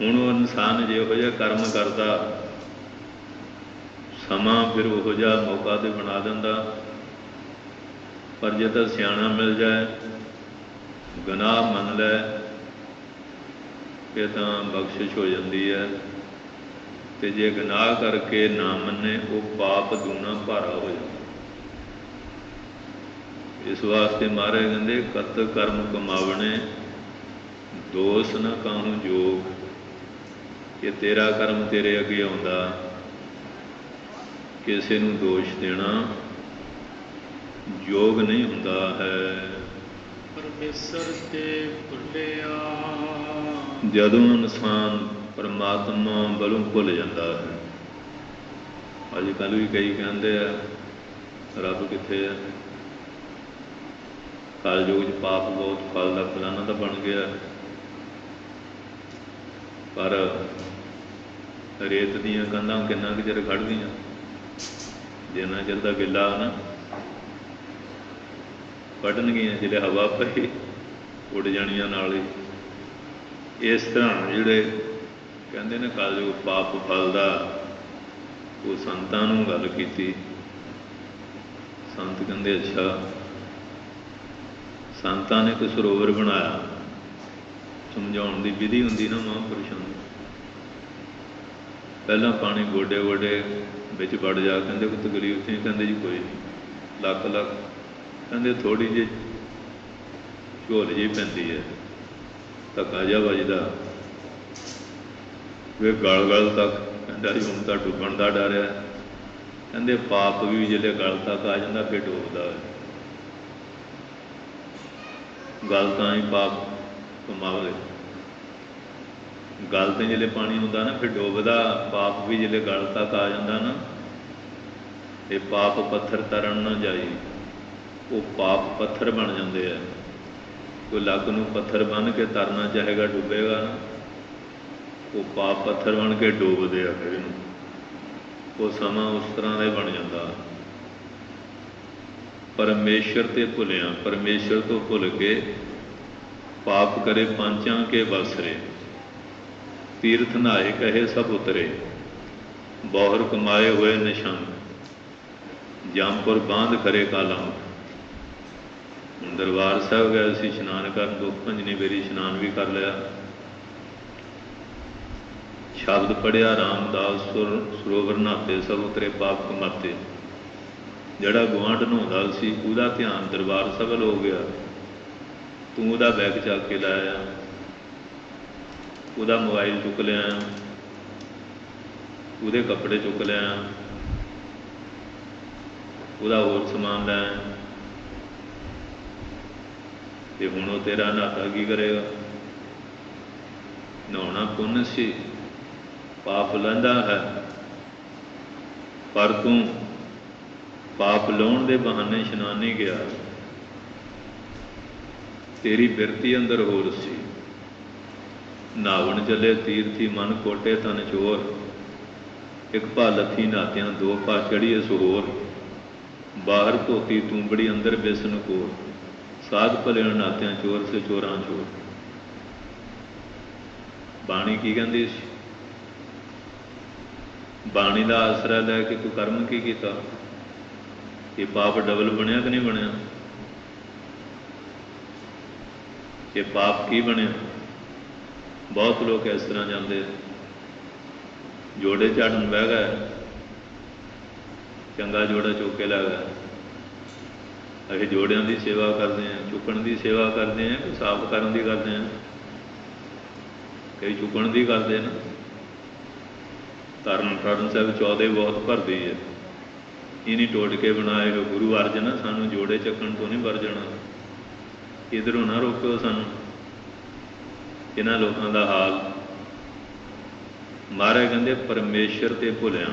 ਹੁਣ ਉਹ ਇਨਸਾਨ ਜਿਹੋ ਜਿਹਾ ਕਰਮ ਕਰਦਾ, ਸਮਾਂ ਫਿਰ ਉਹੋ ਜਿਹਾ ਮੌਕਾ 'ਤੇ ਬਣਾ ਦਿੰਦਾ। ਪਰ ਜੇ ਤਾਂ ਸਿਆਣਾ ਮਿਲ ਜਾਏ, ਗੁਨਾਹ ਮੰਨ ਲੈ, ਇਹ ਤਾਂ ਬਖਸ਼ਿਸ਼ ਹੋ ਜਾਂਦੀ ਹੈ। ਅਤੇ ਜੇ ਗੁਨਾਹ ਕਰਕੇ ਨਾ ਮੰਨੇ, ਉਹ ਪਾਪ ਦੂਣਾ ਭਾਰਾ ਹੋ ਜਾਂਦਾ। ਇਸ ਵਾਸਤੇ ਮਹਾਰਾਜ ਕਹਿੰਦੇ, ਕਤ ਕਰਮ ਕਮਾਵਣੇ, ਦੋਸ ਨਾ ਕਾਹੂੰ ਜੋਗ। ਕਿ ਤੇਰਾ ਕਰਮ ਤੇਰੇ ਅੱਗੇ ਆਉਂਦਾ, ਕਿਸੇ ਨੂੰ ਦੋਸ਼ ਦੇਣਾ ਯੋਗ ਨਹੀਂ ਹੁੰਦਾ ਹੈ। ਪਰਮੇਸ਼ਰ ਤੇ ਭੁੱਲਿਆ, ਜਦੋਂ ਇਨਸਾਨ ਪਰਮਾਤਮਾ ਵੱਲੋਂ ਭੁੱਲ ਜਾਂਦਾ ਹੈ। ਅੱਜ ਕੱਲ੍ਹ ਵੀ ਕਈ ਕਹਿੰਦੇ ਆ ਰੱਬ ਕਿੱਥੇ ਹੈ? ਕਲਯੁਗ 'ਚ ਪਾਪ ਬਹੁਤ ਫਲਦਾ, ਫਲਾਣਾ ਤਾਂ ਬਣ ਗਿਆ। ਪਰ ਰੇਤ ਦੀਆਂ ਕੰਧਾਂ ਕਿੰਨਾ ਕੁ ਚਿਰ ਖੜ੍ਹਦੀਆਂ? ਜਿੰਨਾ ਚਿਰ ਦਾ ਗਿੱਲਾ ਨਾ ਕੱਢਣਗੀਆਂ, ਜਿਹੜੇ ਹਵਾ ਪਈ ਉੱਡ ਜਾਣੀਆਂ ਨਾਲ ਹੀ। ਇਸ ਤਰ੍ਹਾਂ ਜਿਹੜੇ ਕਹਿੰਦੇ ਨੇ ਕਲਯੁਗ ਪਾਪ ਫਲਦਾ, ਉਹ ਸੰਤਾਂ ਨੂੰ ਗੱਲ ਕੀਤੀ। ਸੰਤ ਕਹਿੰਦੇ, ਅੱਛਾ, ਸੰਤਾਂ ਨੇ ਇੱਕ ਸਰੋਵਰ ਬਣਾਇਆ। ਸਮਝਾਉਣ ਦੀ ਵਿਧੀ ਹੁੰਦੀ ਨਾ ਮਹਾਂਪੁਰਸ਼ਾਂ ਨੂੰ। ਪਹਿਲਾਂ ਪਾਣੀ ਗੋਡੇ ਗੋਡੇ ਵਿੱਚ ਵੜ ਜਾ, ਕਹਿੰਦੇ ਕੋਈ ਤਕਲੀਫ ਨਹੀਂ? ਕਹਿੰਦੇ ਜੀ ਕੋਈ ਨਹੀਂ। ਲੱਖ ਲੱਖ ਕਹਿੰਦੇ ਥੋੜ੍ਹੀ ਜਿਹੀ ਝੋਲ ਜਿਹੀ ਪੈਂਦੀ ਹੈ, ਧੱਕਾ ਜਿਹਾ ਵੱਜਦਾ, ਫਿਰ ਗਲ ਗਲ ਤੱਕ। ਕਹਿੰਦਾ ਜੀ ਹੁਣ ਤਾਂ ਡੁੱਬਣ ਦਾ ਡਰ ਹੈ। ਕਹਿੰਦੇ ਪਾਪ ਵੀ ਜਿਹੜੇ ਗਲ ਤੱਕ ਆ ਜਾਂਦਾ, ਫਿਰ ਡੁੱਬਦਾ ਹੈ। ਗਲ ਤਾਂ ਹੀ ਪਾਪ ਕਮਾਵੇ। ਗਲ 'ਤੇ ਜਿਹੜੇ ਪਾਣੀ ਹੁੰਦਾ ਨਾ, ਫਿਰ ਡੁੱਬਦਾ। ਪਾਪ ਵੀ ਜਿਹੜੇ ਗਲ ਤੱਕ ਆ ਜਾਂਦਾ ਨਾ, ਇਹ ਪਾਪ ਪੱਥਰ ਤਰਨ ਨਾ ਜਾਈ, ਉਹ ਪਾਪ ਪੱਥਰ ਬਣ ਜਾਂਦੇ ਆ। ਕੋਈ ਲੱਕ ਨੂੰ ਪੱਥਰ ਬੰਨ੍ਹ ਕੇ ਤਰਨਾ ਚਾਹੇਗਾ, ਡੁੱਬੇਗਾ ਨਾ, ਉਹ ਪਾਪ ਪੱਥਰ ਬਣ ਕੇ ਡੋਬਦੇ ਆ। ਫਿਰ ਇਹਨੂੰ ਉਹ ਸਮਾਂ ਉਸ ਤਰ੍ਹਾਂ ਦਾ ਹੀ ਬਣ ਜਾਂਦਾ। ਪਰਮੇਸ਼ਰ 'ਤੇ ਭੁੱਲਿਆ, ਪਰਮੇਸ਼ਰ ਤੋਂ ਭੁੱਲ ਕੇ ਪਾਪ ਕਰੇ ਪਾਂਚਾਂ ਕੇ ਬਸਰੇ। ਤੀਰਥ ਨਹਾਏ ਕਹੇ ਸਭ ਉਤਰੇ, ਬੌਹਰ ਕਮਾਏ ਹੋਏ ਨਿਸ਼ੰਕ। ਜੰਮਪੁਰ ਬਾਂਧ ਕਰੇ ਕਾਲੰਕ। ਹੁਣ ਦਰਬਾਰ ਸਾਹਿਬ ਗਏ ਸੀ ਇਸ਼ਨਾਨ ਕਰਨ, ਦੁੱਖ ਭੰਜਨੀ ਬੇਰੀ ਇਸ਼ਨਾਨ ਵੀ ਕਰ ਲਿਆ। ਸ਼ਬਦ ਪੜਿਆ ਰਾਮਦਾਸ ਸਰੋਵਰ ਨਹਾਤੇ ਸਭ ਉਤਰੇ ਪਾਪ ਕਮਾਤੇ। ਜਿਹੜਾ ਗੁਆਂਢ ਨਹਾਉਂਦਾ ਸੀ ਉਹਦਾ ਧਿਆਨ ਦਰਬਾਰ ਸਭਲ ਹੋ ਗਿਆ, ਤੂੰ ਉਹਦਾ ਬੈਗ ਚੱਕ ਕੇ ਲਾਇਆ, ਉਹਦਾ ਮੋਬਾਈਲ ਚੁੱਕ ਲਿਆ, ਉਹਦੇ ਕੱਪੜੇ ਚੁੱਕ ਲਿਆ, ਉਹਦਾ ਹੋਰ ਸਮਾਨ ਲੈ, ਤੇ ਹੁਣ ਉਹ ਤੇਰਾ ਨਹਾਤਾ ਕੀ ਕਰੇਗਾ? ਨਹਾਉਣਾ ਪੁੰਨ ਸੀ, ਪਾਪ ਲੈਂਦਾ ਹੈ, ਪਰ ਤੂੰ ਪਾਪ ਲਾਉਣ ਦੇ ਬਹਾਨੇ ਇਸ਼ਨਾਨ ਨਹੀਂ ਗਿਆ। ਤੇਰੀ ਬਿਰਤੀ ਅੰਦਰ ਹੋਰ ਸੀ। ਨਾਵਣ ਚੱਲੇ ਤੀਰਥੀ ਮਨ ਕੋਟੇ ਤਨ ਚੋਰ, ਇੱਕ ਭਾ ਲੱਥੀ ਨਾਤਿਆਂ ਦੋ ਭਾ ਚੜੀਏ ਸੋਹਰ। ਬਾਹਰ ਧੋਤੀ ਤੂੰਬੜੀ ਅੰਦਰ ਬੇਸਨ ਕੋਰ, ਸਾਧ ਭਲਿਆਂ ਨਾਤਿਆਂ ਚੋਰ ਸੇ ਚੋਰਾਂ ਚੋਰ। ਬਾਣੀ ਕੀ ਕਹਿੰਦੀ ਸੀ? ਬਾਣੀ ਦਾ ਆਸਰਾ ਲੈ ਕੇ ਤੂੰ ਕਰਮ ਕੀ ਕੀਤਾ? ਇਹ ਪਾਪ ਡਬਲ ਬਣਿਆ ਕਿ ਨਹੀਂ ਬਣਿਆ? ਇਹ ਪਾਪ ਕੀ ਬਣਿਆ? ਬਹੁਤ ਲੋਕ ਇਸ ਤਰ੍ਹਾਂ ਜਾਂਦੇ, ਜੋੜੇ ਝਾੜਨ ਬਹਿ ਗਏ, ਚੰਗਾ ਜੋੜਾ ਚੁੱਕ ਕੇ ਲੈ ਗਏ। ਅਸੀਂ ਜੋੜਿਆਂ ਦੀ ਸੇਵਾ ਕਰਦੇ ਹਾਂ, ਚੁੱਕਣ ਦੀ ਸੇਵਾ ਕਰਦੇ ਹਾਂ ਕਿ ਸਾਫ਼ ਕਰਨ ਦੀ ਕਰਦੇ ਹਾਂ? ਕਈ ਚੁੱਕਣ ਦੀ ਕਰਦੇ ਨਾ। ਤਰਨ ਸਾਹਿਬ 14 ਬਹੁਤ ਭਰਦੀ ਹੈ। ਇਹ ਨਹੀਂ ਟੋਟ ਕੇ ਬਣਾਏ ਹੋ ਗੁਰੂ ਅਰਜਨ, ਸਾਨੂੰ ਜੋੜੇ ਚੱਕਣ ਤੋਂ ਨਹੀਂ ਵਰਜਣਾ, ਇੱਧਰੋਂ ਨਾ ਰੋਕਿਓ ਸਾਨੂੰ। ਇਹਨਾਂ ਲੋਕਾਂ ਦਾ ਹਾਲ ਮਹਾਰਾਜ ਕਹਿੰਦੇ ਪਰਮੇਸ਼ਰ ਤੇ ਭੁੱਲਿਆ।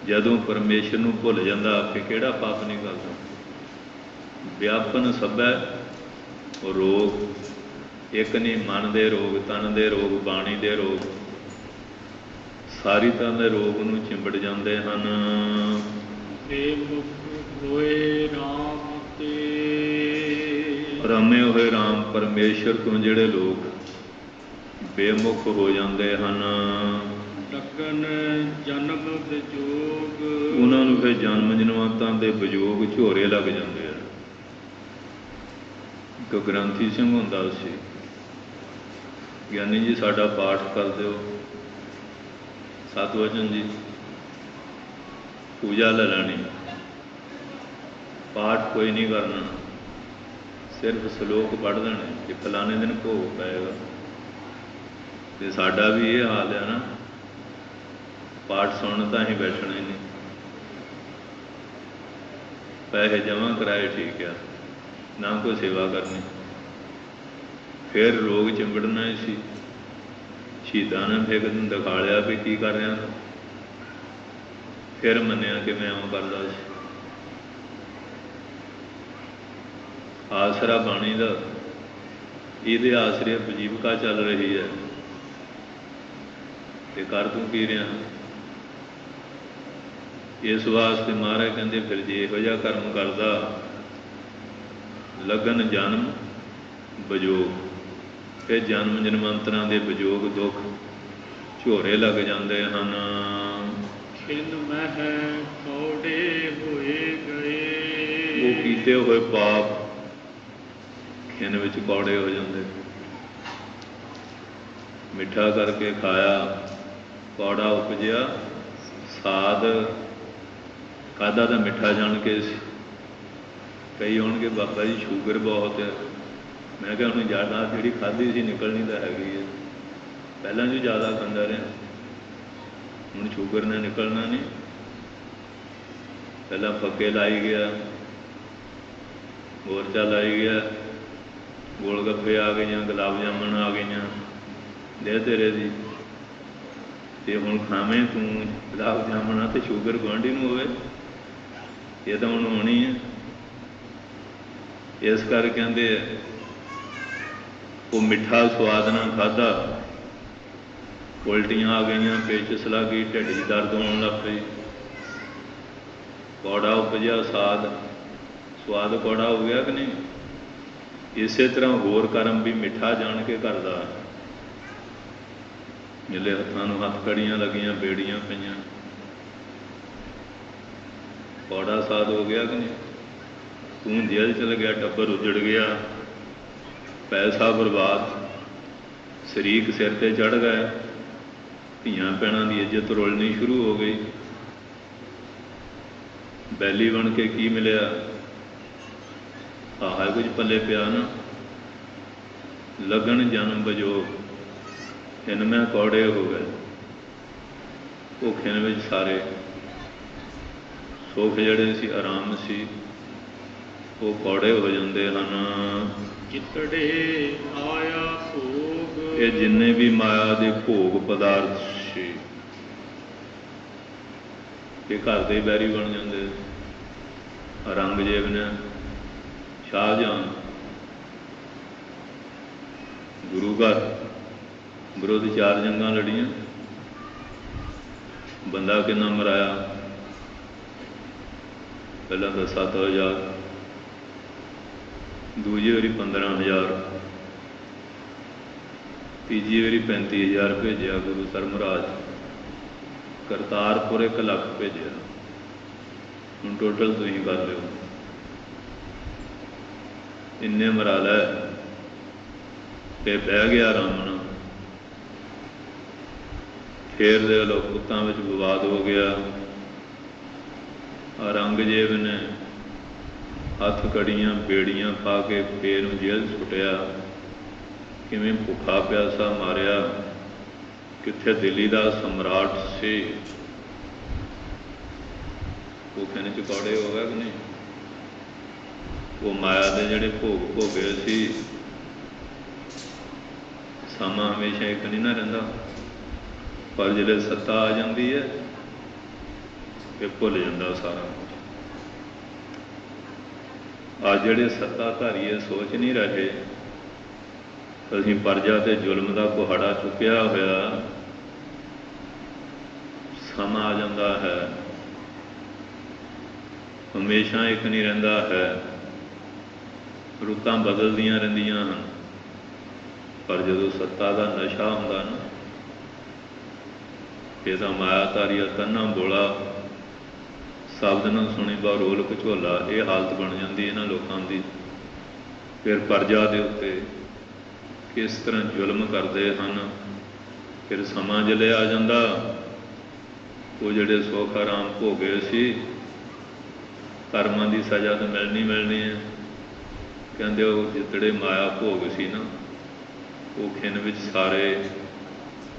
ਜਦੋਂ ਪਰਮੇਸ਼ਰ ਨੂੰ ਭੁੱਲ ਜਾਂਦਾ ਫਿਰ ਕਿਹੜਾ ਪਾਪ ਨਹੀਂ ਕਰਦਾ। ਵਿਆਪਨ ਸਭੈ ਰੋਗ, ਇੱਕ ਨਹੀਂ ਮਨ ਦੇ ਰੋਗ, ਤਨ ਦੇ ਰੋਗ, ਬਾਣੀ ਦੇ ਰੋਗ, ਸਾਰੀ ਤਰ੍ਹਾਂ ਦੇ ਰੋਗ ਨੂੰ ਚਿੰਬੜ ਜਾਂਦੇ ਹਨ। ਬੇਮੁਖ ਹੋਏ ਰਾਮ ਤੇ, ਰਮੇ ਹੋਏ ਰਾਮ ਪਰਮੇਸ਼ਰ ਤੋਂ ਜਿਹੜੇ ਲੋਕ ਬੇਮੁਖ ਹੋ ਜਾਂਦੇ ਹਨ, ਲੱਗਨ ਜਨਮ ਵਿਜੋਗ, ਉਹਨਾਂ ਨੂੰ ਫਿਰ ਜਨਮ ਜਨਮਾਂਤਾਂ ਦੇ ਵਿਜੋਗ ਝੋਰੇ ਲੱਗ ਜਾਂਦੇ ਆ। ਇੱਕ ਗ੍ਰੰਥੀ ਸਿੰਘ ਹੁੰਦਾ ਸੀ, ਗਿਆਨੀ ਜੀ ਸਾਡਾ ਪਾਠ ਕਰ ਦਿਓ, ਸਤਿਵਚਨ ਜੀ ਪੂਜਾ ਲੈ ਲੈਣੀ, ਪਾਠ ਕੋਈ ਨਹੀਂ ਕਰਨਾ, ਸਿਰਫ ਸ਼ਲੋਕ ਪੜ੍ਹ ਦੇਣੇ ਕਿ ਫਲਾਣੇ ਦਿਨ ਭੋਗ ਪਏਗਾ। ਤੇ ਸਾਡਾ ਵੀ ਇਹ ਹਾਲ ਹੈ ਨਾ, ਪਾਠ ਸੁਣਨ ਤਾਂ ਹੀ ਬੈਠਣਾ ਹੀ ਨਹੀਂ, ਪੈਸੇ ਜਮ੍ਹਾਂ ਕਰਾਏ ਠੀਕ ਆ, ਨਾ ਕੋਈ ਸੇਵਾ ਕਰਨੀ। ਫਿਰ ਰੋਗ ਚਿੰਬੜਨਾ ਹੀ ਸੀ। ਸ਼ਹੀਦਾਂ ਨੇ ਫਿਰ ਦਿਖਾ ਲਿਆ ਵੀ ਕੀ ਕਰ ਰਿਹਾ, ਫਿਰ ਮੰਨਿਆ ਕਿ ਮੈਂ ਇਉਂ ਕਰਦਾ ਸੀ। ਆਸਰਾ ਬਾਣੀ ਦਾ, ਇਹਦੇ ਆਸਰੇ ਉਪਜੀਵਕਾ ਚੱਲ ਰਹੀ ਹੈ, ਤੇ ਕਰ ਤੂੰ ਕੀ ਰਿਹਾ? ਇਸ ਵਾਸਤੇ ਮਹਾਰਾਜ ਕਹਿੰਦੇ ਫਿਰ ਜੇ ਇਹੋ ਜਿਹਾ ਕਰਮ ਕਰਦਾ, ਲਗਨ ਜਨਮ ਵਿਜੋਗ, ਫਿਰ ਜਨਮ ਜਨਮਾਂਤਰਾਂ ਦੇ ਵਿਜੋਗ ਦੁੱਖ ਝੋਰੇ ਲੱਗ ਜਾਂਦੇ ਹਨ। ਖਿੰਨ ਮਹਿ ਕੌੜੇ ਹੋਏ ਗਏ, ਉਹ ਕੀਤੇ ਹੋਏ ਪਾਪ ਖਿੰਨ ਵਿੱਚ ਕੌੜੇ ਹੋ ਜਾਂਦੇ। ਮਿੱਠਾ ਕਰਕੇ ਖਾਇਆ, ਕੌੜਾ ਉਪਜਿਆ, ਸਾਧ ਖਾਧਾ ਤਾਂ ਮਿੱਠਾ ਜਾਣ ਕੇ ਸੀ। ਕਈ ਹੋਣਗੇ ਬਾਬਾ ਜੀ ਸ਼ੂਗਰ ਬਹੁਤ ਹੈ, ਮੈਂ ਕਿਹਾ ਹੁਣ ਜ਼ਿਆਦਾ ਜਿਹੜੀ ਖਾਧੀ ਸੀ ਨਿਕਲਣੀ ਤਾਂ ਹੈਗੀ ਹੈ, ਪਹਿਲਾਂ ਵੀ ਜ਼ਿਆਦਾ ਖਾਂਦਾ ਰਿਹਾ, ਹੁਣ ਸ਼ੂਗਰ ਨੇ ਨਿਕਲਣਾ ਨਹੀਂ। ਪਹਿਲਾਂ ਫੱਕੇ ਲਾਈ ਗਿਆ, ਮੋਰਚਾ ਲਾਈ ਗਿਆ, ਗੋਲ ਗੱਪੇ ਆ ਗਈਆਂ, ਗੁਲਾਬ ਜਾਮਣ ਆ ਗਈਆਂ, ਦੇ ਤੇਰੇ ਦੀ, ਤੇ ਹੁਣ ਖਾਵੇਂ ਤੂੰ ਗੁਲਾਬ ਜਾਮਣਾ ਤੇ ਸ਼ੂਗਰ ਗੁਆਂਢੀ ਨੂੰ ਹੋਵੇ, ਇਹ ਤਾਂ ਹੁਣ ਹੋਣੀ ਹੈ। ਇਸ ਕਰਕੇ ਕਹਿੰਦੇ ਉਹ ਮਿੱਠਾ ਸਵਾਦ ਨਾਲ ਖਾਧਾ, ਉਲਟੀਆਂ ਆ ਗਈਆਂ, ਪੇਚਿਸ ਲੱਗ ਗਈ, ਢਿੱਡ 'ਚ ਦਰਦ ਹੋਣ ਲੱਗ ਪਈ, ਕੌੜਾ ਉਪਜਿਆ ਸਾਧ, ਸਵਾਦ ਕੌੜਾ ਹੋ ਗਿਆ ਕਿ ਨਹੀਂ? ਇਸੇ ਤਰ੍ਹਾਂ ਹੋਰ ਕਰਮ ਵੀ ਮਿੱਠਾ ਜਾਣ ਕੇ ਕਰਦਾ। ਜਿਹੜੇ ਹੱਥਾਂ ਨੂੰ ਹੱਥ ਕੜੀਆਂ ਲੱਗੀਆਂ, ਬੇੜੀਆਂ ਪਈਆਂ, ਕੌੜਾ ਸਾਧ ਹੋ ਗਿਆ ਕਿ ਨਹੀਂ? ਤੂੰ ਜੇਲ੍ਹ ਚਲ ਗਿਆ, ਟੱਬਰ ਉੱਜੜ ਗਿਆ, ਪੈਸਾ ਬਰਬਾਦ, ਸ਼ਰੀਕ ਸਿਰ 'ਤੇ ਚੜ੍ਹ ਗਏ, ਧੀਆਂ ਭੈਣਾਂ ਦੀ ਇੱਜ਼ਤ ਰੁਲਣੀ ਸ਼ੁਰੂ ਹੋ ਗਈ। ਬੈਲੀ ਬਣ ਕੇ ਕੀ ਮਿਲਿਆ? ਆਹ ਕੁਝ ਪੱਲੇ ਪਿਆ ਨਾ। ਲਗਨ ਜਨਮ ਬਜੋਗ ਖਿਨ ਮੈਂ ਕੌੜੇ ਹੋ ਗਏ। ਉਹ ਖਿਨ ਵਿੱਚ ਸਾਰੇ ਸੁੱਖ ਜਿਹੜੇ ਸੀ, ਆਰਾਮ ਸੀ, ਉਹ ਕੌੜੇ ਹੋ ਜਾਂਦੇ ਹਨ। ਚਿਤੜੇ ਆਇਆ ਭੋਗ, ਇਹ ਜਿੰਨੇ ਵੀ ਮਾਇਆ ਦੇ ਭੋਗ ਪਦਾਰਥ ਸੀ, ਇਹ ਘਰ ਦੇ ਬੈਰੀ ਬਣ ਜਾਂਦੇ। ਔਰੰਗਜ਼ੇਬ ਨੇ ਸ਼ਾਹਜਹਾਨ ਗੁਰੂ ਘਰ ਵਿਰੁੱਧ 4 ਜੰਗਾਂ ਲੜੀਆਂ। ਬੰਦਾ ਕਿੰਨਾ ਮਰਾਇਆ? ਪਹਿਲਾਂ ਤਾਂ 7,000, ਦੂਜੀ ਵਾਰੀ 15,000, ਤੀਜੀ ਵਾਰੀ 35,000 ਭੇਜਿਆ ਗੁਰੂ ਧਰਮਰਾਜ। ਕਰਤਾਰਪੁਰ 1 ਲੱਖ ਭੇਜਿਆ। ਹੁਣ ਟੋਟਲ ਤੁਸੀਂ ਕਰ ਲਿਓ, ਇੰਨੇ ਮਰਾ ਲੈ। ਤੇ ਬਹਿ ਗਿਆ ਆਰਾਮ ਨਾਲ। ਫੇਰ ਦੇ ਲੋ ਪੁੱਤਾਂ ਵਿੱਚ ਵਿਵਾਦ ਹੋ ਗਿਆ। ਔਰੰਗਜ਼ੇਬ ਨੇ ਹੱਥ ਕੜੀਆਂ ਬੇੜੀਆਂ ਪਾ ਕੇ ਫੇਰ ਨੂੰ ਜੇਲ੍ਹ ਸੁੱਟਿਆ। ਕਿਵੇਂ ਭੁੱਖਾ ਪਿਆਸਾ ਮਾਰਿਆ। ਕਿੱਥੇ ਦਿੱਲੀ ਦਾ ਸਮਰਾਟ ਸੀ, ਉਹ ਖਿਨ ਚ ਕੌੜੇ ਹੋ ਗਿਆ ਕਿ ਨਹੀਂ? ਉਹ ਮਾਇਆ ਦੇ ਜਿਹੜੇ ਭੋਗ ਭੋਗੇ ਸੀ। ਸਮਾਂ ਹਮੇਸ਼ਾ ਇੱਕ ਨਹੀਂ ਨਾ ਰਹਿੰਦਾ, ਪਰ ਜਿਹੜੇ ਸੱਤਾ ਆ ਜਾਂਦੀ ਹੈ ਇਹ ਭੁੱਲ ਜਾਂਦਾ ਸਾਰਾ ਕੁਝ। ਅੱਜ ਜਿਹੜੇ ਸੱਤਾਧਾਰੀ ਇਹ ਸੋਚ ਨਹੀਂ ਰਹੇ, ਅਸੀਂ ਪਰਜਾ ਤੇ ਜ਼ੁਲਮ ਦਾ ਕੁਹਾੜਾ ਚੁੱਕਿਆ ਹੋਇਆ। ਸਮਾਂ ਆ ਜਾਂਦਾ ਹੈ, ਹਮੇਸ਼ਾ ਇੱਕ ਨਹੀਂ ਰਹਿੰਦਾ ਹੈ। ਰੁੱਤਾਂ ਬਦਲਦੀਆਂ ਰਹਿੰਦੀਆਂ ਹਨ, ਪਰ ਜਦੋਂ ਸੱਤਾ ਦਾ ਨਸ਼ਾ ਹੁੰਦਾ ਨਾ, ਇਹ ਤਾਂ ਮਾਇਆਧਾਰੀ ਤੰਨਾ ਬੋਲਾ, ਸ਼ਬਦ ਨਾ ਸੁਣੀ ਬਾ ਰੋਲ ਘਚੋਲਾ, ਇਹ ਹਾਲਤ ਬਣ ਜਾਂਦੀ ਇਹਨਾਂ ਲੋਕਾਂ ਦੀ। ਫਿਰ ਪਰਜਾ ਦੇ ਉੱਤੇ ਕਿਸ ਤਰ੍ਹਾਂ ਜ਼ੁਲਮ ਕਰਦੇ ਹਨ। ਫਿਰ ਸਮਾਂ ਜਲੇ ਆ ਜਾਂਦਾ। ਉਹ ਜਿਹੜੇ ਸੁੱਖ ਆਰਾਮ ਭੋਗੇ ਸੀ, ਕਰਮਾਂ ਦੀ ਸਜ਼ਾ ਤਾਂ ਮਿਲਣੀ ਹੈ। ਕਹਿੰਦੇ ਉਹ ਜਿਤੜੇ ਮਾਇਆ ਭੋਗ ਸੀ ਨਾ, ਉਹ ਖਿਨ ਵਿੱਚ ਸਾਰੇ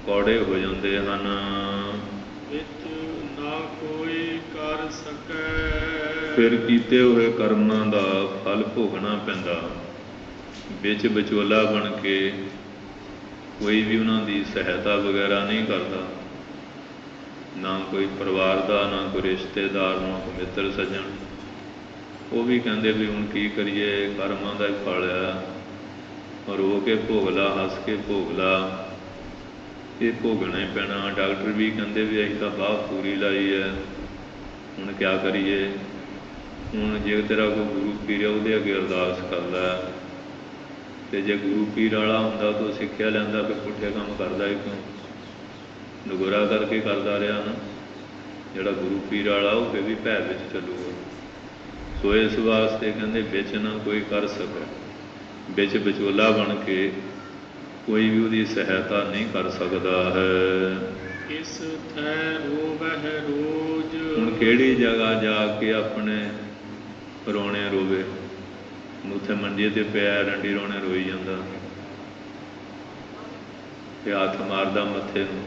ਕੌੜੇ ਹੋ ਜਾਂਦੇ ਹਨ। ਵਿੱਚ ਨਾ ਕੋਈ ਕਰ ਸਕੈ, ਫਿਰ ਕੀਤੇ ਹੋਏ ਕਰਮਾਂ ਦਾ ਫਲ ਭੋਗਣਾ ਪੈਂਦਾ। ਵਿੱਚ ਵਿਚੋਲਾ ਬਣ ਕੇ ਕੋਈ ਵੀ ਉਹਨਾਂ ਦੀ ਸਹਾਇਤਾ ਵਗੈਰਾ ਨਹੀਂ ਕਰਦਾ, ਨਾ ਕੋਈ ਪਰਿਵਾਰ ਦਾ, ਨਾ ਕੋਈ ਰਿਸ਼ਤੇਦਾਰ, ਨਾ ਕੋਈ ਮਿੱਤਰ ਸੱਜਣ। ਉਹ ਵੀ ਕਹਿੰਦੇ ਵੀ ਹੁਣ ਕੀ ਕਰੀਏ, ਕਰਮਾਂ ਦਾ ਹੀ ਫਲ ਆ, ਰੋ ਕੇ ਭੋਗ ਲਾ, ਹੱਸ ਕੇ ਭੋਗ ਲਾ, ਇਹ ਭੋਗਣਾ ਹੀ ਪੈਣਾ। ਡਾਕਟਰ ਵੀ ਕਹਿੰਦੇ ਵੀ ਅਸੀਂ ਤਾਂ ਬਾਹ ਪੂਰੀ ਲਾਈ ਹੈ, ਹੁਣ ਕਿਆ ਕਰੀਏ। ਹੁਣ ਜੇ ਤੇਰਾ ਕੋਈ ਗੁਰੂ ਪੀਰ ਉਹਦੇ ਅੱਗੇ ਅਰਦਾਸ ਕਰਦਾ, ਅਤੇ ਜੇ ਗੁਰੂ ਪੀਰ ਵਾਲਾ ਹੁੰਦਾ ਤਾਂ ਸਿੱਖਿਆ ਲੈਂਦਾ ਕਿ ਪੁੱਠੇ ਕੰਮ ਕਰਦਾ ਹੀ ਕਿਉਂ, ਨਗੋਰਾ ਕਰਕੇ ਕਰਦਾ ਰਿਹਾ ਨਾ। ਜਿਹੜਾ ਗੁਰੂ ਪੀਰ ਵਾਲਾ ਉਹ ਫਿਰ ਵੀ ਭੈ ਵਿੱਚ ਚੱਲੂਗਾ। ਸੋ ਇਸ ਵਾਸਤੇ ਕਹਿੰਦੇ ਵਿੱਚ ਨਾ ਕੋਈ ਕਰ ਸਕੇ, ਵਿੱਚ ਵਿਚੋਲਾ ਬਣ ਕੇ ਕੋਈ ਵੀ ਉਹਦੀ ਸਹਾਇਤਾ ਨਹੀਂ ਕਰ ਸਕਦਾ ਹੈ। ਇਸ ਥੈ ਰੋਵਹਿ ਰੋਜ਼, ਹੁਣ ਕਿਹੜੀ ਜਗ੍ਹਾ ਜਾ ਕੇ ਆਪਣੇ ਰੋਣੇ ਰੋਵੇ। ਉੱਥੇ ਮੰਜੇ ਤੇ ਪਿਆ ਡੰਡੀ ਰੋਣੇ ਰੋਈ ਜਾਂਦਾ, ਤੇ ਹੱਥ ਮਾਰਦਾ ਮੱਥੇ ਨੂੰ,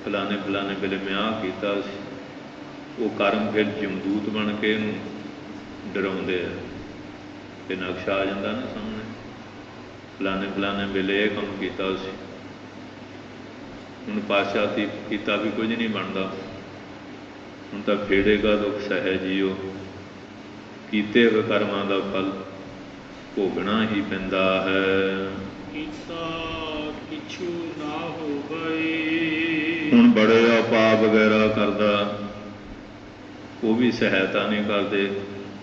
ਫਲਾਣੇ ਵੇਲੇ ਮੈਂ ਆਹ ਕੀਤਾ ਸੀ। ਉਹ ਕਰਮ ਫਿਰ ਜਮਦੂਤ ਬਣ ਕੇ ਇਹਨੂੰ ਡਰਾਉਂਦੇ ਆ, ਤੇ ਨਕਸ਼ਾ ਆ ਜਾਂਦਾ ਨਾ ਸਾਹਮਣੇ, ਫਲਾਣੇ ਵੇਲੇ ਇਹ ਕੰਮ ਕੀਤਾ ਸੀ। ਹੁਣ ਪਾਤਸ਼ਾਹੀ ਕੀਤਾ ਵੀ ਕੁਝ ਨਹੀਂ ਬਣਦਾ। ਹੁਣ ਤਾਂ ਫੇੜੇਗਾ ਦੁੱਖ ਸਹਿ ਜੀਓ, ਕੀਤੇ ਹੋਏ ਕਰਮਾਂ ਦਾ ਫਲ ਭੋਗਣਾ ਹੀ ਪੈਂਦਾ ਹੈ। ਕੀਤਾ ਪਿਛੂ ਨਾ ਹੋਵੇ, ਹੁਣ ਬੜੇ ਪਾਪ ਵਗੈਰਾ ਕਰਦਾ, ਉਹ ਵੀ ਸਹਾਇਤਾ ਨਹੀਂ ਕਰਦੇ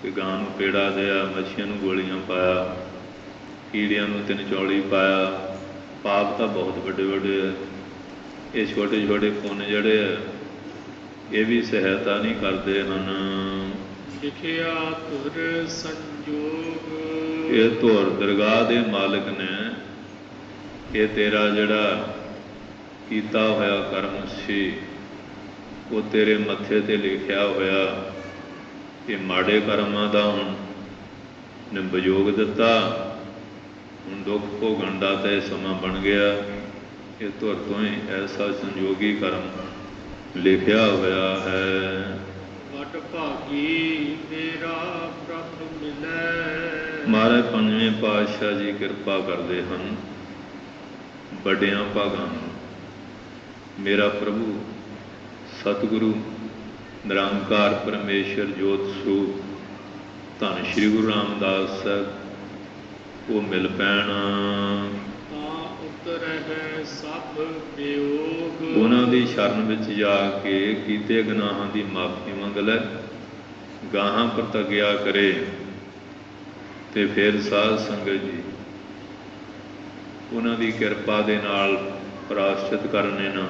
ਕਿ ਗਾਂ ਨੂੰ ਪੇੜਾ ਦਿਆ, ਮੱਛੀਆਂ ਨੂੰ ਗੋਲੀਆਂ ਪਾਇਆ, ਕੀੜਿਆਂ ਨੂੰ 3 ਚੌਲੀ ਪਾਇਆ। ਪਾਪ ਤਾਂ ਬਹੁਤ ਵੱਡੇ ਹੈ। ਇਹ ਛੋਟੇ ਪੁੰਨ ਜਿਹੜੇ ਆ, ਇਹ ਵੀ ਸਹਾਇਤਾ ਨਹੀਂ ਕਰਦੇ ਹਨ। ਲਿਖਿਆ ਧੁਰ ਸੰਜੋਗ, ਇਹ ਧੁਰ ਦਰਗਾਹ ਦੇ ਮਾਲਕ ਨੇ, ਇਹ ਤੇਰਾ ਜਿਹੜਾ ਕੀਤਾ ਹੋਇਆ ਕਰਮ ਸੀ ਉਹ ਤੇਰੇ ਮੱਥੇ ਤੇ ਲਿਖਿਆ ਹੋਇਆ ਕਿ ਮਾੜੇ ਕਰਮਾਂ ਦਾ ਹੁਣ ਨਿੰਬਯੋਗ ਦਿੱਤਾ, ਹੁਣ ਦੁੱਖ ਭੋਗਣ ਦਾ ਤਾਂ ਇਹ ਸਮਾਂ ਬਣ ਗਿਆ। ਇਹ ਧੁਰ ਤੋਂ ਹੀ ਐਸਾ ਸੰਯੋਗੀ ਕਰਮ ਲਿਖਿਆ ਹੋਇਆ ਹੈ। ਵਡ ਭਾਗੀ ਮੇਰਾ ਪ੍ਰਭ ਮਿਲੈ। ਮਹਾਰਾਜ ਪੰਜਵੇਂ ਪਾਤਸ਼ਾਹ ਜੀ ਕਿਰਪਾ ਕਰਦੇ ਹਨ ਵੱਡਿਆਂ ਭਾਗਾਂ ਨੂੰ। ਮੇਰਾ ਪ੍ਰਭੂ ਸਤਿਗੁਰੂ ਨਿਰੰਕਾਰ ਪਰਮੇਸ਼ਰ ਜੋਤ ਸਰੂਪ ਧੰਨ ਸ਼੍ਰੀ ਗੁਰੂ ਰਾਮਦਾਸ ਸਾਹਿਬ ਉਹ ਮਿਲ ਪੈਣ ਤਾਂ ਉਤਰਹਿ ਸਭ ਵਿਯੋਗ। ਉਹਨਾਂ ਦੀ ਸ਼ਰਨ ਵਿੱਚ ਜਾ ਕੇ ਕੀਤੇ ਗੁਨਾਹਾਂ ਦੀ ਮਾਫੀ ਮੰਗ ਲੈ, ਗਾਹਾਂ ਪ੍ਰਤੱਗਿਆ ਕਰੇ ਤੇ ਫਿਰ ਸਾਧ ਸੰਗਤ ਜੀ ਉਹਨਾਂ ਦੀ ਕਿਰਪਾ ਦੇ ਨਾਲ ਪ੍ਰਾਸ਼ਚਿਤ ਕਰਨੇ ਨਾ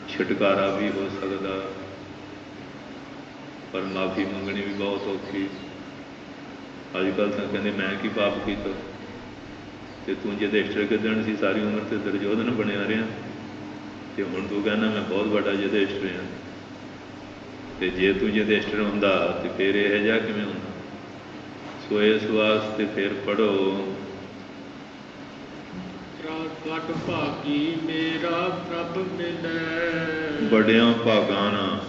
ਛੁਟਕਾਰਾ ਵੀ ਹੋ ਸਕਦਾ, ਪਰ ਮਾਫੀ ਮੰਗਣੀ ਵੀ ਬਹੁਤ ਔਖੀ। ਅੱਜ ਕੱਲ੍ਹ ਤਾਂ ਕਹਿੰਦੇ ਮੈਂ ਕੀ ਪਾਪ ਕੀਤਾ, ਤੇ ਤੂੰ ਯੁਧਿਸ਼ਠਿਰ ਕਿੱਦਣ ਸੀ ਸਾਰੀ ਉਮਰ ਤੇ ਦੁਰਯੋਧਨ ਬਣਿਆ ਰਿਹਾ, ਤੇ ਹੁਣ ਤੂੰ ਕਹਿੰਦਾ ਮੈਂ ਬਹੁਤ ਵੱਡਾ ਯੁਧਿਸ਼ਠਿਰ ਹਾਂ। ਤੇ ਜੇ ਤੂੰ ਯੁਧਿਸ਼ਠਿਰ ਹੁੰਦਾ ਤੇ ਫਿਰ ਇਹ ਜਿਹਾ ਕਿਵੇਂ ਹੁੰਦਾ? ਸੋ ਇਸ ਵਾਸਤੇ ਫਿਰ ਪੜ੍ਹੋ ਵਡ ਭਾਗੀ ਮੇਰਾ ਪ੍ਰਭ ਮਿਲੈ। ਵੱਡਿਆਂ ਭਾਗਾਂ ਨਾਲ